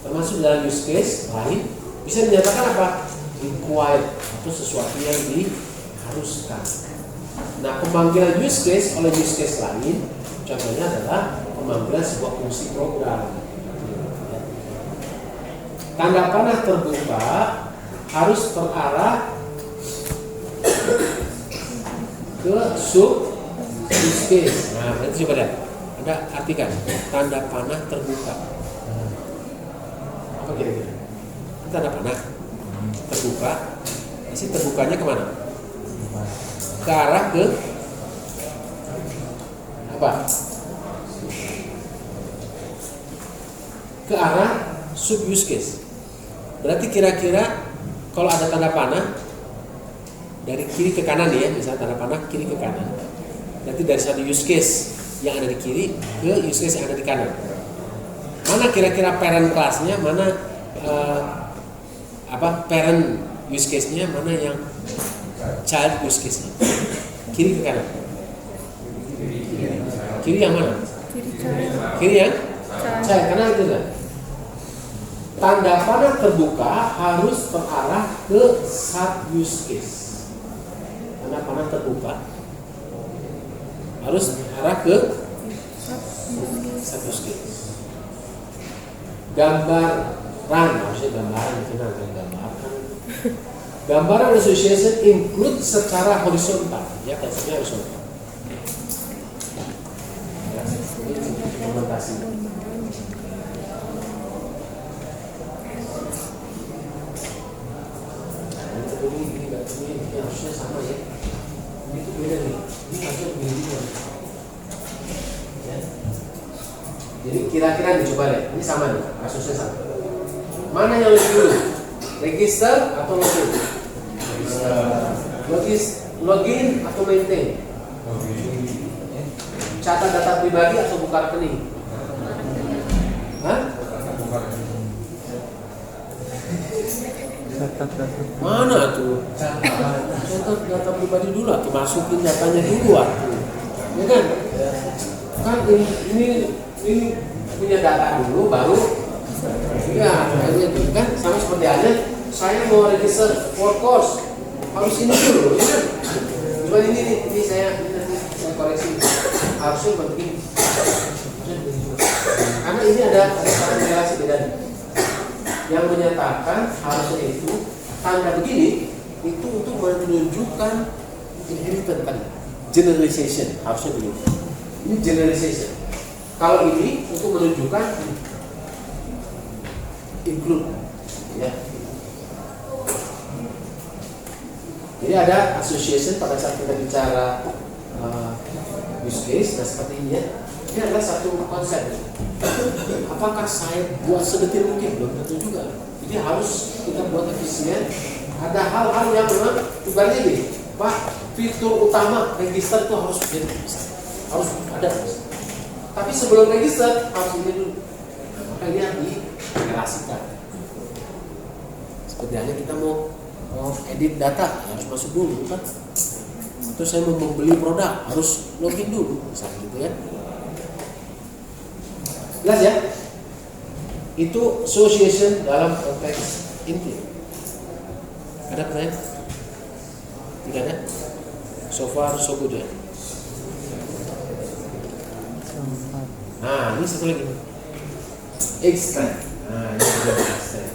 Termasuk dalam use case lain bisa dinyatakan apa? Required atau sesuatu yang diharuskan. Nah, pemanggilan use case oleh use case lain contohnya adalah pemanggilan sebuah fungsi program. Tanda panah terbuka harus terarah ke sub use case. Nah, berarti coba lihat. Anda artikan tanda panah terbuka. Apa kira-kira? Tanda panah terbuka. Isi terbukanya kemana? Ke arah ke apa? Ke arah sub use case. Berarti kira-kira kalau ada tanda panah dari kiri ke kanan ya, misalnya tanda panah kiri ke kanan. Berarti dari satu use case yang ada di kiri ke use case yang ada di kanan. Mana kira-kira parent kelasnya, mana parent use case-nya, mana yang child use case-nya? Kiri ke kanan. Kiri yang mana? Kiri yang child, karena itu kan. Tanda panah terbuka harus terarah ke sub use case. Tanda panah terbuka harus arah ke sub use case. Gambar harusnya gambaran itu nanti gambaran. Gambaran association include secara horizontal, ya konsepnya horizontal. Ya, ini implementasi. Ini harusnya sama ya. Ini tuh beda nih. Ini harusnya begini ya. Jadi kira-kira dicoba deh. Ini sama nih, kasusnya sama. Mana yang lebih dulu? Register atau login? Login atau maintain? Catat data pribadi atau buka rekening? Hah? Mana tuh? Catat data pribadi dulu, atau masukin datanya dulu atuh. Ya kan? Kan ini punya data dulu baru ya akhirnya itu kan sama seperti aja saya mau register for course harus ini dulu ya kan? Cuma ini saya koreksi harusnya begini karena ini ada satu relasi beda yang menyatakan harusnya itu tanda begini itu untuk menunjukkan inheritance tadi generalization harusnya begini ini generalization. Kalau ini untuk menunjukkan include, ya. Jadi ada association pada saat kita bicara use case, nah seperti ini ya. Ini adalah satu konsep. Apakah saya buat sedetil mungkin? Belum tentu juga. Jadi harus kita buat efisien. Ada hal-hal yang memang ibaratnya nih, Pak, fitur utama register itu harus ada. Tapi sebelum register harus ini dulu. Maka ini harus direlasikan. Seperti halnya kita mau edit data harus masuk dulu kan. Terus saya mau membeli produk harus login dulu, misalnya gitu ya. Jelas ya? Itu association dalam konteks inti. Ada pertanyaan? Tidak ada? So far so good ya. Nah, ini satu lagi. Extend. Nah, ini juga extend.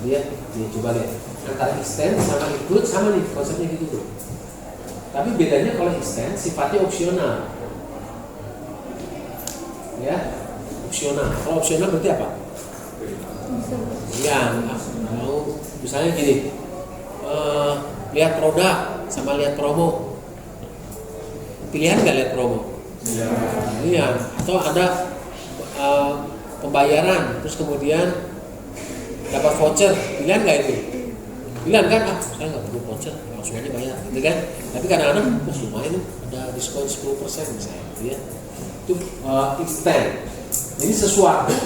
Dia coba lihat. Antara extend sama include sama nih konsepnya gitu tuh. Tapi bedanya kalau extend sifatnya opsional. Ya, opsional. Kalau opsional berarti apa? Ya, mau misalnya gini. Lihat produk sama lihat promo, pilihan nggak lihat promo? Iya. Atau ada pembayaran terus kemudian dapat voucher, pilihan nggak itu? Pilihan kan? Saya nggak perlu voucher, langsung aja bayar, gitu kan? Tapi kadang-kadang, lumayan ada diskon 10% misalnya, gitu ya. Itu extend. Jadi sesuatu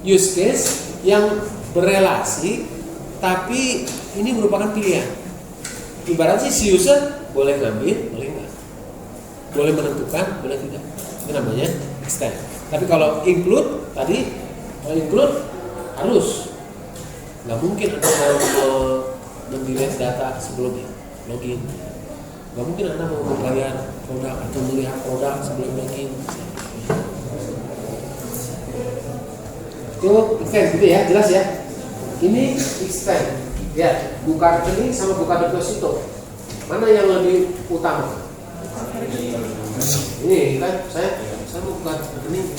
use case yang berelasi, tapi ini merupakan pilihan. Ibaratnya si user boleh ngambil, boleh enggak, boleh menentukan, boleh tidak. Itu namanya extend. Tapi kalau include tadi, kalau include harus, nggak mungkin Anda mau mendelete data sebelumnya login. Nggak mungkin Anda mau membayar produk atau melihat produk sebelum login. Itu extend gitu ya, jelas ya. Ini extend. Ya, buka rekening sama buka deposito. Mana yang lebih utama? Ini kan saya mau buka rekening,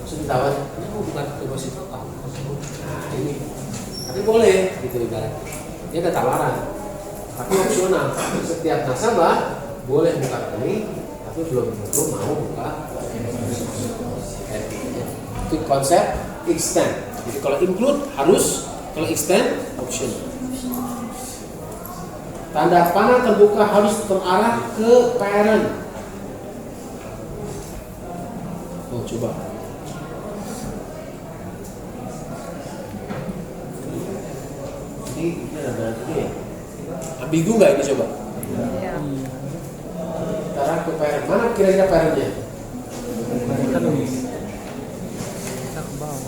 langsung ditawar, ini mau buka deposito. Nah ini, tapi boleh gitu ibaratnya. Ini ada tawaran, tapi opsional. Setiap nasabah boleh buka rekening, tapi belum mau buka. Itu konsep extend. Jadi kalau include harus, kalau extend optional. Tanda panah terbuka harus terarah ke parent. Oh, coba. Ini ada ya. Ambigu nggak ini coba? Iya. Terarah ke parent. Mana kira-kira parentnya? Kita ke bawah.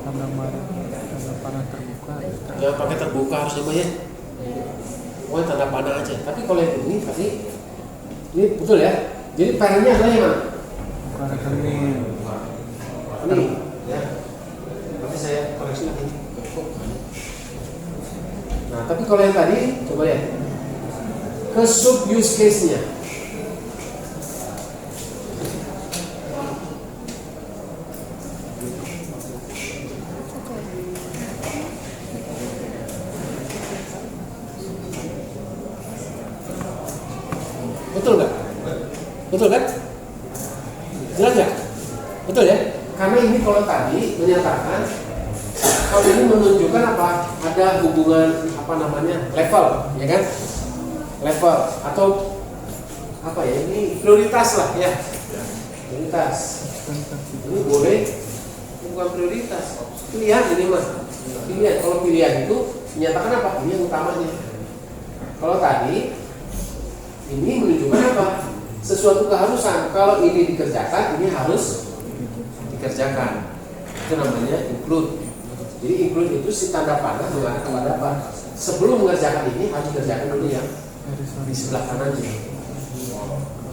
Tanda panah terbuka. Yang pakai terbuka harus namanya pokoknya tanda panah aja. Tapi kalau yang ini pasti ini betul ya. Jadi parentnya adalah yang mana? Para rekening. Ini ya. Nanti saya koreksi lagi. Nah, tapi kalau yang tadi coba lihat ke sub use case-nya. Betul nggak? Betul kan? Jelas nggak? Betul ya? Karena ini kalau tadi menyatakan kalau ini menunjukkan apa? Ada hubungan apa namanya? Level, ya kan? Level atau apa ya? Ini prioritas lah ya. Prioritas. Ini boleh bukan prioritas. Pilihan ini mah. Pilihan. Kalau pilihan itu menyatakan apa? Ini yang utamanya. Kalau tadi ini menunjukkan apa? Sesuatu keharusan. Kalau ini dikerjakan, ini harus dikerjakan. Itu namanya include. Jadi include itu si tanda panah mengarah kepada apa? Sebelum mengerjakan ini harus dikerjakan dulu yang di sebelah kanannya.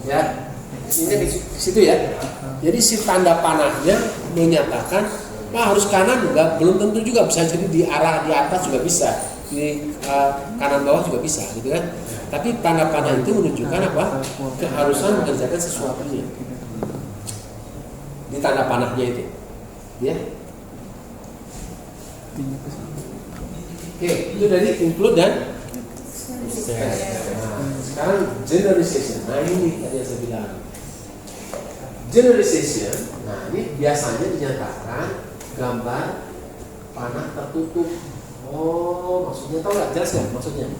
Ya, ini di situ ya. Jadi si tanda panahnya menyatakan, Pak harus kanan enggak? Belum tentu juga, bisa jadi di arah di atas juga bisa, di kanan bawah juga bisa, gitu kan? Tapi tanda panah itu menunjukkan apa? Keharusan mengerjakan sesuatunya. Di tanda panahnya itu, ya. Oke, itu dari include dan sekarang generalization. Nah ini tadi yang saya bilang. Generalization, nah ini biasanya dinyatakan gambar panah tertutup. Oh, maksudnya tahu nggak? Jelas nggak maksudnya?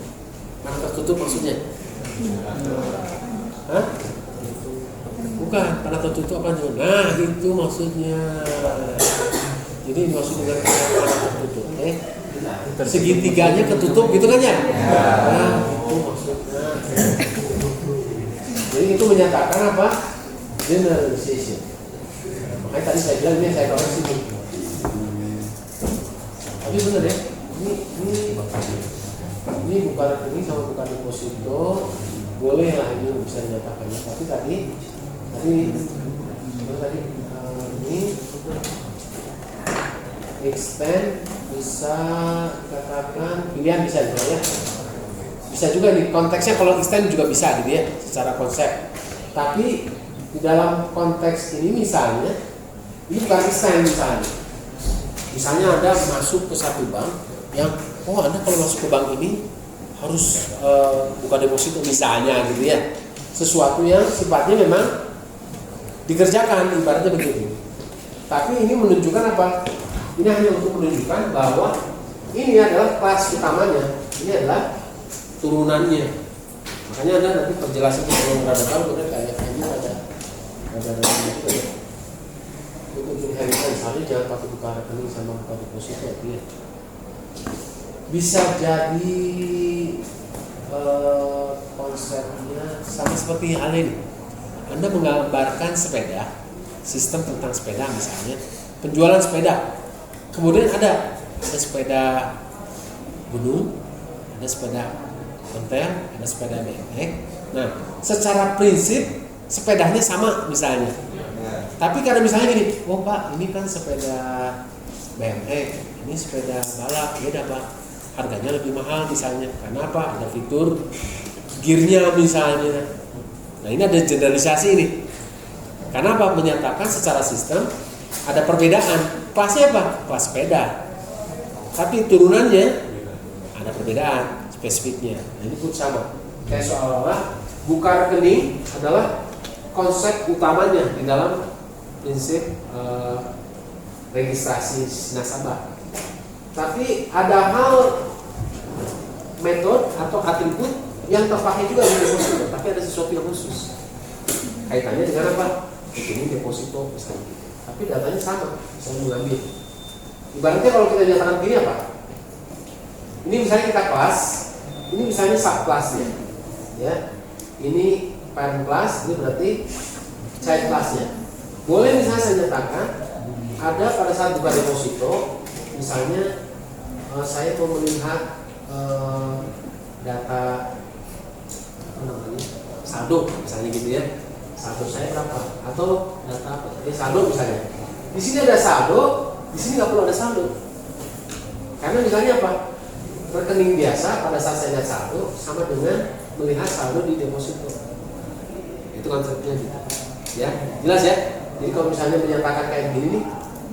Panah tertutup maksudnya? Hah? Bukan, panah tertutup apa juga? Nah, itu maksudnya. Jadi maksudnya panah tertutup, segitiganya ketutup gitu kan ya? Nah, itu maksudnya. Jadi itu menyatakan apa? Generalization. Makanya tadi saya bilang ini saya koreksi nih. Tapi benar ya, ini bukan rekening sama bukan deposito, boleh lah ini bisa dinyatakannya. Tapi tadi ini extend bisa dikatakan pilihan bisa juga ya. Bisa juga nih konteksnya kalau extend juga bisa gitu ya secara konsep. Tapi di dalam konteks ini misalnya ini bukan extend misalnya. Misalnya Anda masuk ke satu bank yang Anda kalau masuk ke bank ini harus buka deposito misalnya gitu ya. Sesuatu yang sifatnya memang dikerjakan ibaratnya begitu. Tapi ini menunjukkan apa? Ini hanya untuk menunjukkan bahwa ini adalah kelas utamanya. Ini adalah turunannya. Makanya Anda nanti penjelasan kalau berada tahu kayak ini ada itu ya. Untuk inheritance misalnya jangan pakai buka rekening sama buka deposito ya. Bisa jadi konsepnya sama seperti hal ini. Anda menggambarkan sepeda, sistem tentang sepeda misalnya, penjualan sepeda. Kemudian ada sepeda gunung, ada sepeda ontel, ada sepeda BMX. Nah, secara prinsip sepedanya sama misalnya. Tapi karena misalnya gini, oh Pak, ini kan sepeda BMX, ini sepeda balap, beda Pak. Harganya lebih mahal misalnya. Karena apa? Ada fitur gearnya misalnya. Nah ini ada generalisasi nih. Karena apa? Menyatakan secara sistem ada perbedaan. Kelasnya apa? Kelas sepeda. Tapi turunannya ada perbedaan spesifiknya. Nah ini pun sama. Kayak seolah-olah buka rekening adalah konsep utamanya di dalam prinsip registrasi nasabah. Tapi ada hal metode atau atribut yang terpakai juga di deposito, tapi ada sesuatu yang khusus. Kaitannya dengan apa? Ini deposito misalnya. Tapi datanya sama, bisa mengambil. Ibaratnya kalau kita nyatakan begini apa? Ini misalnya kita kelas, ini misalnya subkelasnya, ya. Ini parent class, ini berarti child classnya. Boleh misalnya saya nyatakan ada pada saat buka deposito, misalnya saya mau melihat data apa namanya saldo misalnya gitu ya, saldo saya berapa, atau data apa? Saldo misalnya. Di sini ada saldo, di sini nggak perlu ada saldo. Karena misalnya apa? Rekening biasa pada saat saya lihat saldo sama dengan melihat saldo di deposito. Itu konsepnya gitu. Ya, jelas ya. Jadi kalau misalnya dinyatakan kayak gini nih,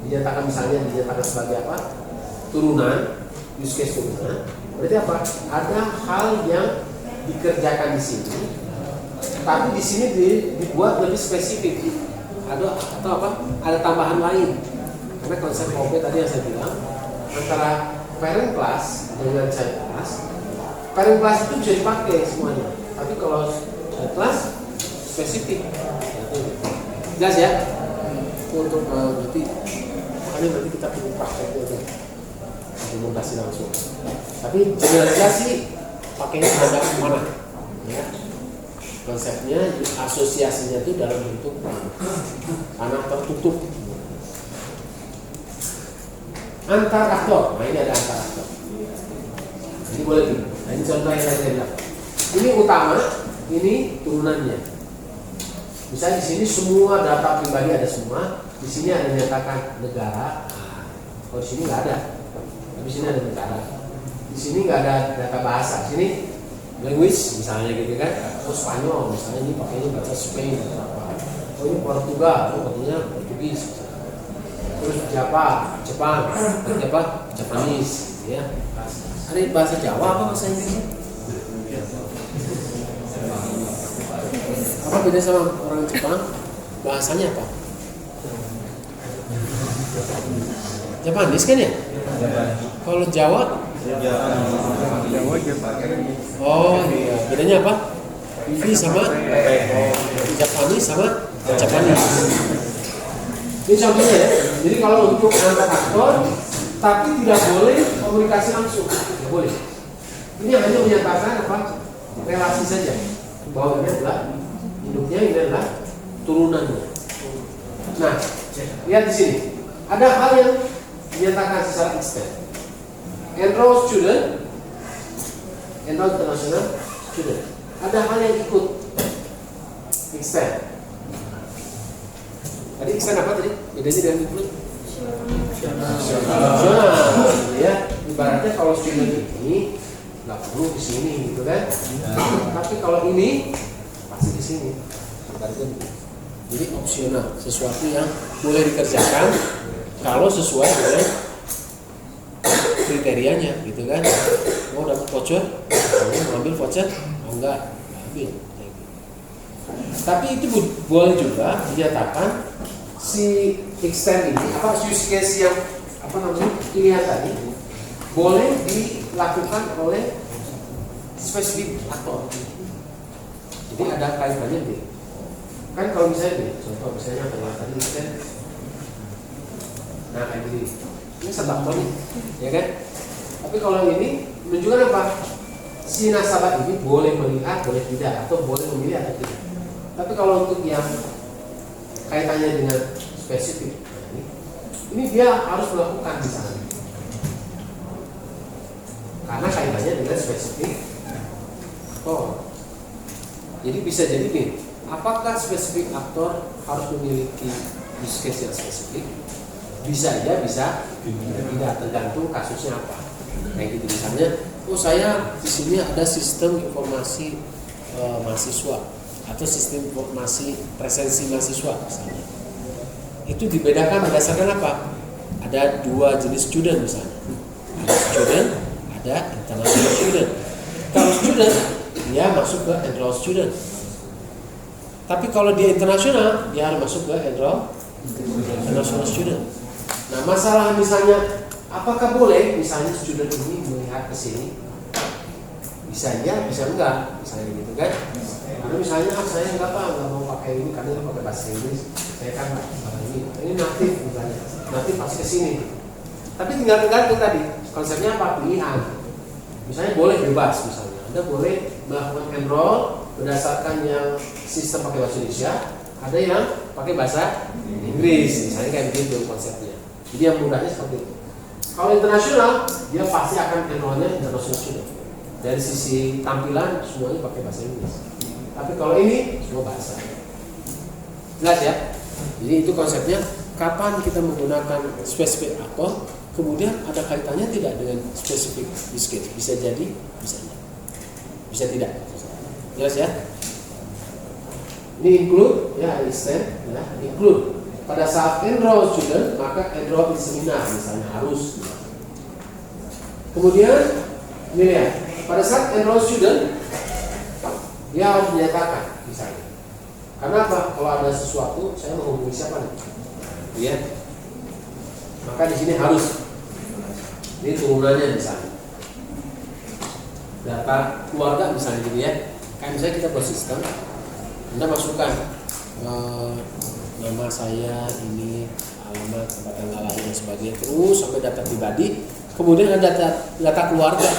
dinyatakan sebagai apa? Turunan, use case turunan. Berarti apa? Ada hal yang dikerjakan di sini, tapi di sini dibuat lebih spesifik. Ada atau apa? Ada tambahan lain. Karena konsep OP tadi yang saya bilang antara parent class dengan child class. Parent class itu bisa dipakai semuanya, tapi kalau child class spesifik. Jelas ya? Untuk berarti makanya kita perlu prakteknya aja, implementasi langsung. Tapi jelas sih pakainya ada mana? Ya. Konsepnya asosiasinya itu dalam bentuk anak tertutup. Antar aktor, nah ini ada antar aktor. Ini boleh gini. Nah ini contoh yang saya bilang. Ini utama, ini turunannya. Misalnya di sini semua data pribadi ada semua, di sini ada menyatakan negara. Kalau di sini nggak ada, tapi di sini ada negara. Di sini nggak ada data bahasa. Di sini language misalnya gitu kan. Oh Spanyol misalnya ini pakainya bahasa Spain atau apa. Oh ini Portugal, oh pakainya Portugis. Terus Jepang, pakai apa? Japanese, ya. Ada bahasa Jawa apa bahasa Inggris? Apa beda sama orang Jepang? Bahasanya apa? Japanese kan ya? Kalau Jawa? Jawa Jepang. Oh iya, bedanya apa? Vivi sama Japanese sama Japanese. Ini contohnya ya. Jadi kalau untuk antar aktor, tapi tidak boleh komunikasi langsung, tidak boleh. Ini hanya menyatakan apa? Relasi saja. Bahwa ini adalah hidupnya, ini adalah turunannya. Nah, lihat di sini. Ada hal yang dinyatakan secara extend. Enroll student, enroll international student. Ada hal yang ikut extend. Tadi extend apa tadi? Bedanya dengan include? Ya, ibaratnya kalau student ini nggak perlu di sini, gitu kan? Tapi kalau ini pasti di sini. Jadi opsional, sesuatu yang boleh dikerjakan kalau sesuai dengan kriterianya, gitu kan? Mau dapat voucher, mau ambil voucher, enggak ambil. Tapi itu boleh juga dinyatakan si extend ini apa use case yang apa namanya pilihan tadi boleh dilakukan oleh spesifik aktor. Jadi ada kaitannya nih. Kan kalau misalnya nih, contoh misalnya adalah tadi kan, nah kayak gini, ini satu aktor nih, ya kan? Tapi kalau ini menunjukkan apa? Si nasabah ini boleh melihat, boleh tidak, atau boleh memilih atau tidak. Tapi kalau untuk yang kaitannya dengan spesifik, ini dia harus melakukan di sana. Karena kaitannya dengan spesifik. Oh, jadi bisa jadi nih, apakah spesifik aktor harus memiliki use case yang spesifik? Bisa ya, bisa tidak, tergantung kasusnya apa. Kayak gitu misalnya, oh saya di sini ada sistem informasi mahasiswa atau sistem informasi presensi mahasiswa misalnya. Itu dibedakan berdasarkan apa? Ada dua jenis student misalnya. Ada student, ada international student. Kalau student, dia masuk ke enroll student. Tapi kalau dia internasional, dia harus masuk ke enroll international student. Nah, masalah misalnya, apakah boleh misalnya student ini melihat ke sini? Bisa ya, bisa enggak, misalnya gitu kan? Karena misalnya saya nggak mau pakai ini karena pakai bahasa Inggris. Saya kan ini natif misalnya, natif pasti ke sini. Tapi tinggal tergantung tadi konsepnya apa, pilihan. Misalnya boleh bebas misalnya, Anda boleh melakukan enroll berdasarkan yang sistem pakai bahasa Indonesia, ada yang pakai bahasa Inggris, misalnya kayak begitu konsepnya. Jadi yang mudahnya seperti itu. Kalau internasional, dia pasti akan enrollnya international student. dari sisi tampilan semuanya pakai bahasa Inggris. Tapi kalau ini semua bahasa. Jelas ya? Jadi itu konsepnya. Kapan kita menggunakan spesifik aktor, kemudian ada kaitannya tidak dengan spesifik use case? Bisa jadi, bisa tidak. Bisa tidak. Jelas ya? Ini include, ya extend, ya include. Pada saat enroll student, maka enroll di seminar misalnya harus. Kemudian, ini lihat, pada saat enroll student, dia harus menyatakan misalnya. Karena apa? Kalau ada sesuatu, saya menghubungi siapa nih? Ya, maka di sini harus ini turunannya misalnya data keluarga misalnya gitu ya. Kayak misalnya kita buat sistem, Anda masukkan nama saya ini, alamat, tempat tanggal lahir dan sebagainya, terus sampai data pribadi, kemudian ada data keluarga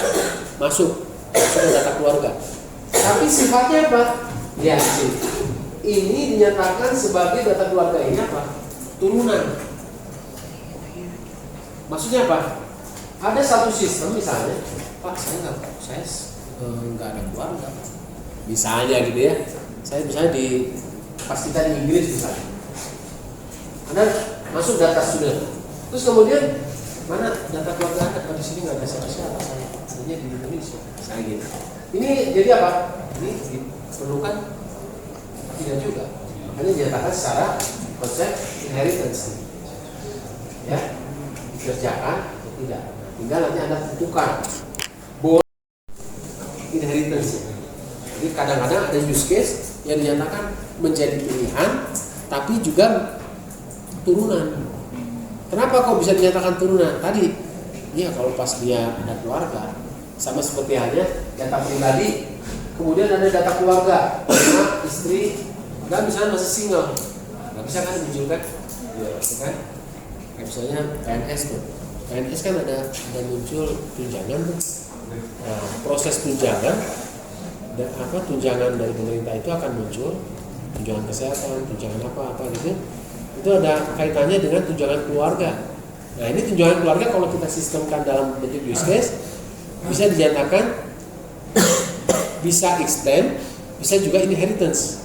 masuk ke data keluarga. Tapi sifatnya apa? Ya, ini dinyatakan sebagai data keluarga ini apa? Turunan. Maksudnya apa? Ada satu sistem misalnya, Pak saya nggak ada keluarga, misalnya gitu ya. Saya misalnya dipastikan di Inggris misalnya. Anda masuk data student, terus kemudian mana data keluarga Anda? Di sini nggak ada siapa-siapa, saya hanya di Indonesia, saya gitu. Ini jadi apa? Ini diperlukan tidak juga. Makanya dinyatakan secara konsep inheritance, ya dikerjakan atau tidak. Tinggal nanti Anda tentukan boleh inheritance. Jadi kadang-kadang ada use case yang dinyatakan menjadi pilihan, tapi juga turunan. Kenapa kok bisa dinyatakan turunan? Tadi, ya kalau pas dia ada keluarga, sama seperti halnya data pribadi, kemudian ada data keluarga, anak, istri, dan misalnya masih single. Nggak bisa kan munculkan, ya, kan? Kayak misalnya PNS tuh, PNS kan ada muncul tunjangan tuh. Nah, proses tunjangan dan tunjangan dari pemerintah itu akan muncul, tunjangan kesehatan, tunjangan apa gitu. Itu ada kaitannya dengan tunjangan keluarga. Nah ini tunjangan keluarga kalau kita sistemkan dalam bentuk use case bisa dinyatakan, bisa extend, bisa juga inheritance.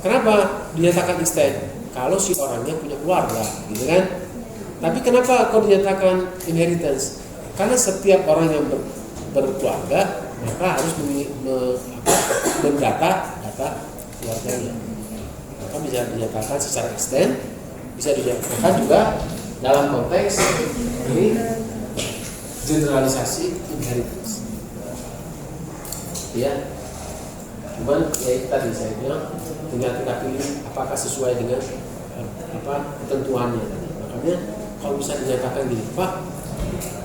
Kenapa dinyatakan extend? Kalau si orangnya punya keluarga, gitu kan? Tapi kenapa kok dinyatakan inheritance? Karena setiap orang yang berkeluarga maka harus mendata keluarganya. Maka bisa dinyatakan secara extend, bisa dinyatakan juga dalam konteks ini generalisasi inheritance. Ya, cuman ya itu tadi saya bilang tinggal kita pilih apakah sesuai dengan ketentuannya tadi. Makanya kalau bisa dinyatakan gini, Pak,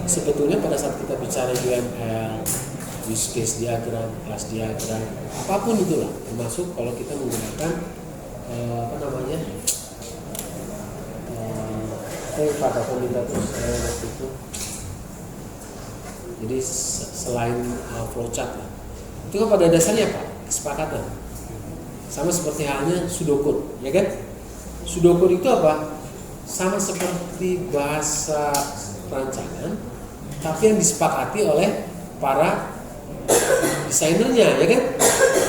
sebetulnya pada saat kita bicara UML, use case diagram, kelas diagram, apapun itulah, termasuk kalau kita menggunakan pada komunitas waktu itu. Jadi selain flowchart lah, itu kan pada dasarnya Pak, kesepakatan. Sama seperti halnya pseudocode, ya kan? Pseudocode itu apa? Sama seperti bahasa rancangan, tapi yang disepakati oleh para desainernya, ya kan?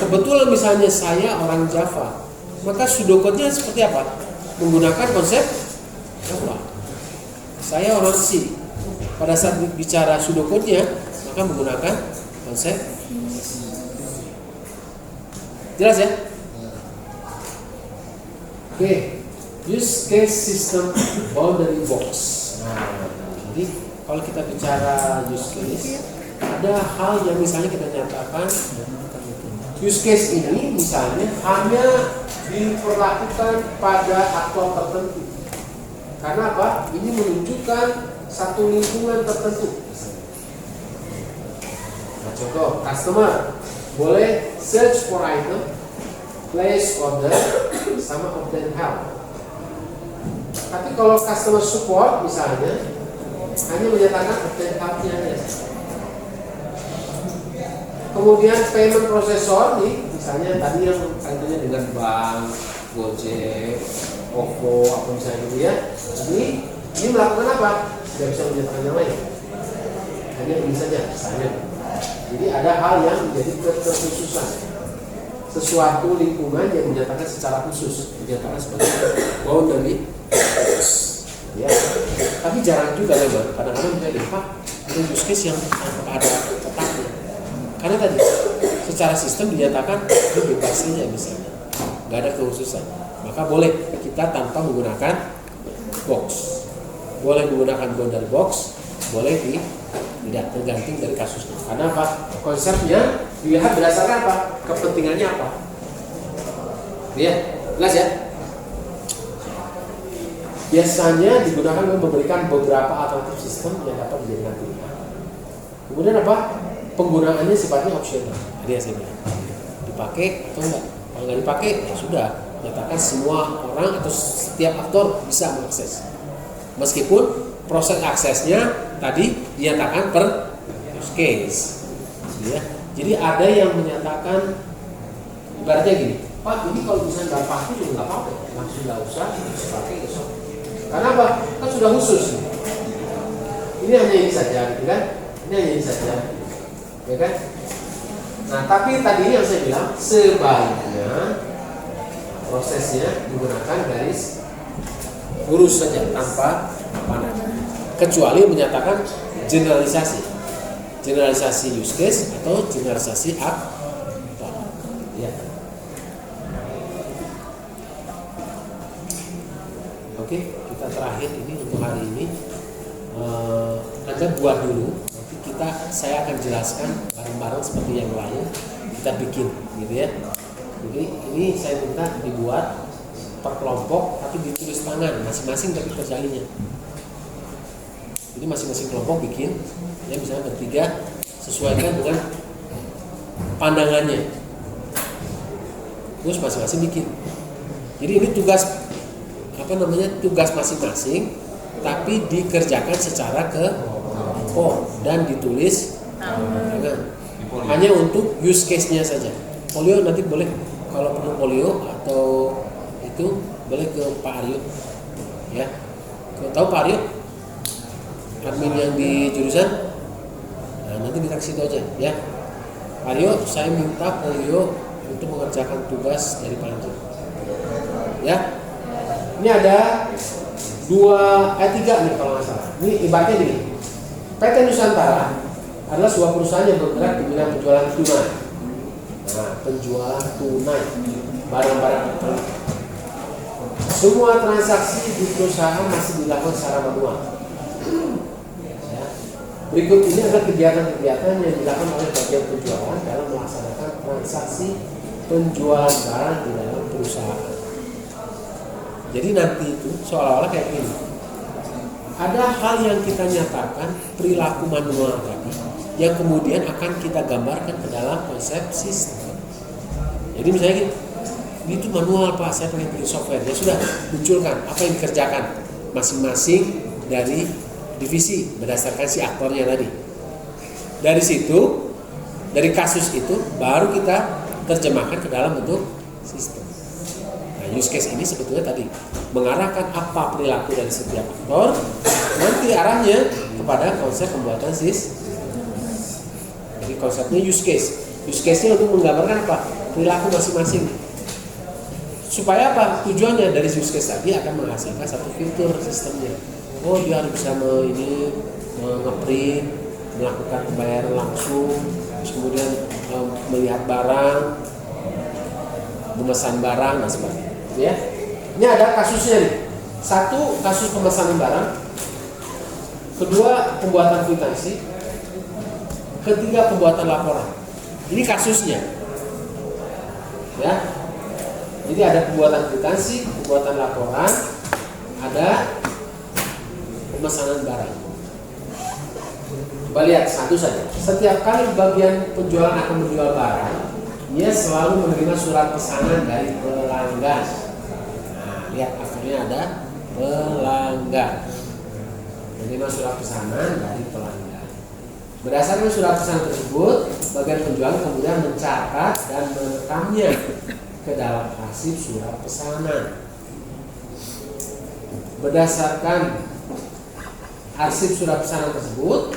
Kebetulan misalnya saya orang Java, maka pseudocode-nya seperti apa? Menggunakan konsep Java. Saya orang C, pada saat bicara pseudocode-nya, maka menggunakan konsep. Jelas ya? Oke, use case system boundary box. Nah, jadi kalau kita bicara use case, ada hal yang misalnya kita nyatakan use case ini misalnya hanya diperlakukan pada aktor tertentu. Karena apa? Ini menunjukkan satu lingkungan tertentu. Nah, contoh, customer boleh search for item, place order, sama obtain help. Tapi kalau customer support misalnya hanya menyatakan obtain help-nya aja. Kemudian payment processor nih, misalnya tadi yang kaitannya dengan bank, Gojek, OVO, apa misalnya gitu ya. Ini melakukan apa? Tidak bisa menyatakan yang lain. Hanya ini saja, misalnya. Jadi ada hal yang menjadi keterkhususan. Sesuatu lingkungan yang menyatakan secara khusus, menyatakan seperti boundary. Ya. Tapi jarang juga memang. Kadang-kadang menjadi Pak, itu use case yang ada tetapnya. Karena tadi secara sistem dinyatakan itu bebas saja misalnya, nggak ada kekhususan. Maka boleh kita tanpa menggunakan box, boleh menggunakan boundary box, boleh tidak tergantung dari kasusnya. Karena apa? Konsepnya dilihat berdasarkan apa? Kepentingannya apa? Ya, jelas ya? Biasanya digunakan untuk memberikan beberapa alternatif sistem yang dapat dijadikan pilihan. Kemudian apa? Penggunaannya sifatnya opsional. Tadi yang saya bilang, dipakai atau enggak? Kalau nggak dipakai, ya sudah. Nyatakan semua orang atau setiap aktor bisa mengakses. Meskipun proses aksesnya tadi dinyatakan per use case. Ya. Jadi ada yang menyatakan ibaratnya gini, Pak, ini kalau misalnya nggak pakai juga nggak apa-apa, langsung nggak usah dipakai besok. Karena apa? Kan sudah khusus. Ini hanya ini saja, gitu kan? Ini hanya ini saja, ya kan? Nah, tapi tadi yang saya bilang sebaiknya prosesnya menggunakan garis lurus saja tanpa panah. Kecuali menyatakan generalisasi use case atau generalisasi aktor. Ya. Oke, kita terakhir ini untuk hari ini. Anda buat dulu. Nanti saya akan jelaskan bareng-bareng seperti yang lain. Kita bikin, gitu ya. Jadi ini saya minta dibuat per kelompok, tapi ditulis tangan masing-masing tapi terjalinnya. Jadi masing-masing kelompok bikin, ya misalnya bertiga, sesuaikan dengan pandangannya. Terus masing-masing bikin. Jadi ini tugas tugas masing-masing, tapi dikerjakan secara kelompok dan ditulis tangan. Hanya untuk use case-nya saja. Polio nanti boleh, kalau perlu polio atau itu boleh ke Pak Aryo, ya. Tahu Pak Aryo? Admin yang di jurusan, nah, nanti kita ke situ aja, ya. Pak Aryo, saya minta polio untuk mengerjakan tugas dari Pak Aryo, ya. Ini ada 3 nih kalau nggak salah. Ini ibaratnya gini, PT Nusantara adalah sebuah perusahaan yang bergerak di bidang penjualan tunai. Nah, penjualan tunai barang-barang elektronik. Semua transaksi di perusahaan masih dilakukan secara manual. Ya. Berikut ini adalah kegiatan-kegiatan yang dilakukan oleh bagian penjualan dalam melaksanakan transaksi penjualan barang di dalam perusahaan. Jadi nanti itu seolah-olah kayak gini. Ada hal yang kita nyatakan perilaku manual tadi, yang kemudian akan kita gambarkan ke dalam konsep sistem. Jadi misalnya gini, ini tuh manual Pak, saya pengen beli software. Ya sudah, munculkan apa yang dikerjakan masing-masing dari divisi berdasarkan si aktornya tadi. Dari situ, dari kasus itu baru kita terjemahkan ke dalam bentuk sistem. Nah, use case ini sebetulnya tadi mengarahkan apa perilaku dari setiap aktor, nanti arahnya kepada konsep pembuatan sistem. Jadi konsepnya use case. Use case-nya untuk menggambarkan apa? Perilaku masing-masing. Supaya apa? Tujuannya dari use case tadi akan menghasilkan satu fitur sistemnya. Oh, dia harus bisa nge-print, melakukan pembayaran langsung, terus kemudian melihat barang, memesan barang dan sebagainya. Ya. Ini ada kasusnya nih. 1, kasus pemesanan barang. 2, pembuatan kwitansi. 3, pembuatan laporan. Ini kasusnya. Ya. Jadi ada pembuatan kwitansi, pembuatan laporan, ada pemesanan barang. Coba lihat satu saja. Setiap kali bagian penjualan akan menjual barang, ia selalu menerima surat pesanan dari pelanggan. Nah, lihat akhirnya ada pelanggan. Menerima surat pesanan dari pelanggan. Berdasarkan surat pesanan tersebut, bagian penjual kemudian mencatat dan merekamnya ke dalam arsip surat pesanan. Berdasarkan arsip surat pesanan tersebut,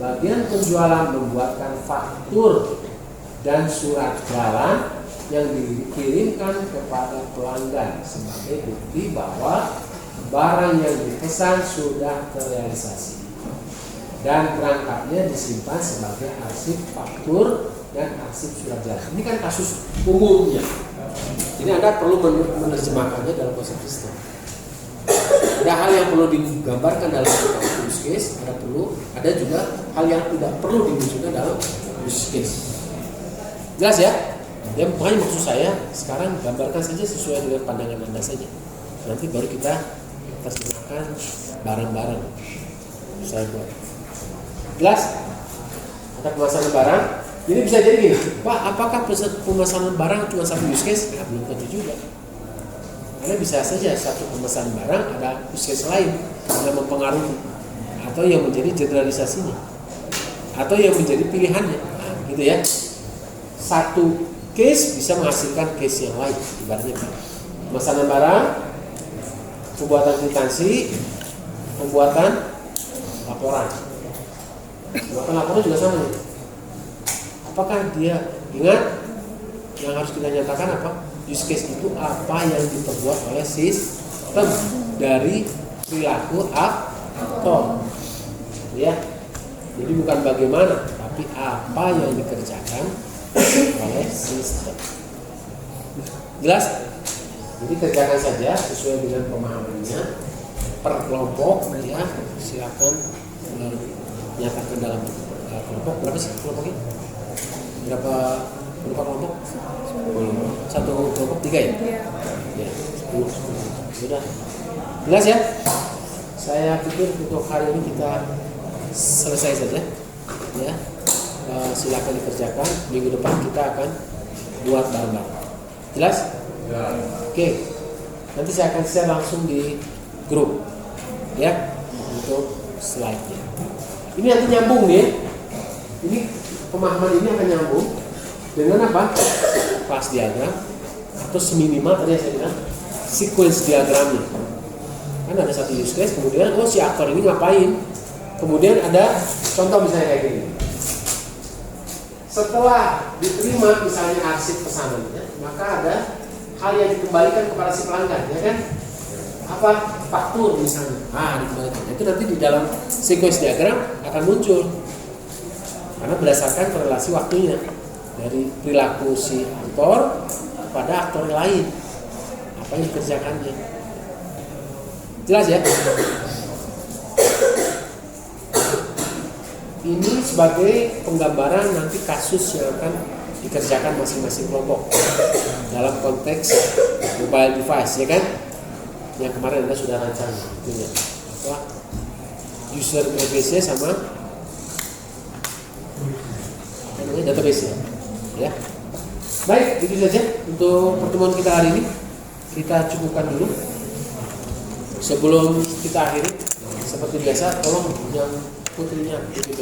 bagian penjualan membuatkan faktur dan surat jalan yang dikirimkan kepada pelanggan sebagai bukti bahwa barang yang dipesan sudah terrealisasi dan perangkatnya disimpan sebagai arsip faktur dan arsip surat jalan. Ini kan kasus umumnya. Ini Anda perlu menerjemahkannya dalam konsep sistem. Ada hal yang perlu digambarkan dalam use case, ada juga hal yang tidak perlu dimunculkan dalam use case. Jelas ya? Ya, makanya maksud saya sekarang gambarkan saja sesuai dengan pandangan Anda saja. Nanti baru kita terjemahkan barang-barang. Saya buat. Jelas? Ada pemasaran barang. Ini bisa jadi gini, Pak, apakah pemesanan barang cuma satu use case? Nah, belum tentu juga. Karena bisa saja satu pemesanan barang ada use case lain yang mempengaruhi atau yang menjadi generalisasinya atau yang menjadi pilihannya. Nah, gitu ya. Satu case bisa menghasilkan case yang lain. Ibaratnya pemesanan barang, pembuatan kwitansi, pembuatan laporan. Pembuatan laporan juga sama nih. Apakah dia ingat yang harus kita nyatakan apa? Use case itu apa yang diperbuat oleh sistem dari perilaku aktor. Ya. Jadi bukan bagaimana, tapi apa yang dikerjakan oleh sistem. Jelas? Jadi kerjakan saja sesuai dengan pemahamannya per kelompok ya. Silakan nyatakan dalam kelompok. Berapa sih kelompoknya? Berapa kelompok? 10. Satu kelompok 3 ya? Ya, 10. Sudah. Jelas ya? Saya pikir untuk hari ini kita selesai saja. Ya. Silakan dikerjakan. Minggu depan kita akan buat barang-barang. Jelas? Ya. Oke. Nanti saya akan share langsung di grup. Ya, untuk slide-nya. Ini nanti nyambung nih. Ini pemahaman ini akan nyambung dengan apa? Kelas diagram atau seminimal tadi saya bilang sequence diagramnya. Kan ada satu use case, kemudian si aktor ini ngapain? Kemudian ada contoh misalnya kayak gini. Setelah diterima misalnya arsip pesanannya, maka ada hal yang dikembalikan kepada si pelanggan, ya kan? Apa? Faktur misalnya. Dikembalikan. Itu nanti di dalam sequence diagram akan muncul. Karena berdasarkan korelasi waktunya dari perilaku si aktor pada aktor lain, apa yang dikerjakannya. Jelas ya? Ini sebagai penggambaran nanti kasus yang akan dikerjakan masing-masing kelompok dalam konteks mobile device, ya kan? Yang kemarin Anda sudah rancang punya apa? User interface sama database ya. Baik, itu saja untuk pertemuan kita hari ini. Kita cukupkan dulu. Sebelum kita akhiri, seperti biasa, tolong yang putrinya begitu.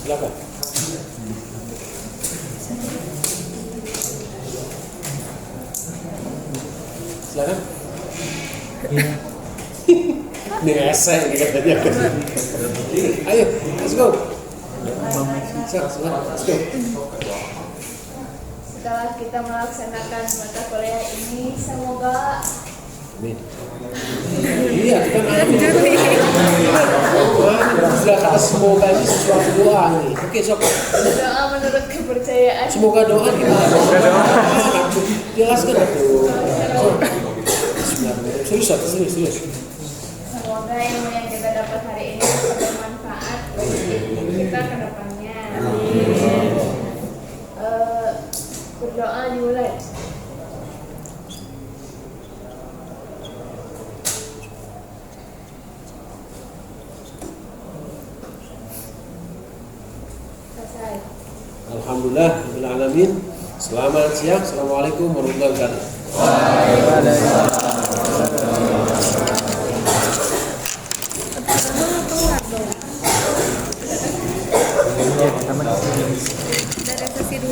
Silakan. Silakan. Ini esai ini katanya. Ayo, let's go. Let's go. Setelah kita melaksanakan mata kuliah ini, semoga Amin. Iya, kita amin. Sudah kata semoga ini sesuatu doa nih. Oke, sok. doa menurut kepercayaan. Semoga doa kita. Jelaskan itu. Serius. Semoga ilmu yang kita dapat hari ini bisa bermanfaat bagi hidup kita ke depannya. Berdoa dimulai. Selesai. Alhamdulillah, rabbil alamin. Selamat siang. Assalamualaikum warahmatullahi wabarakatuh. Dari sesi 2.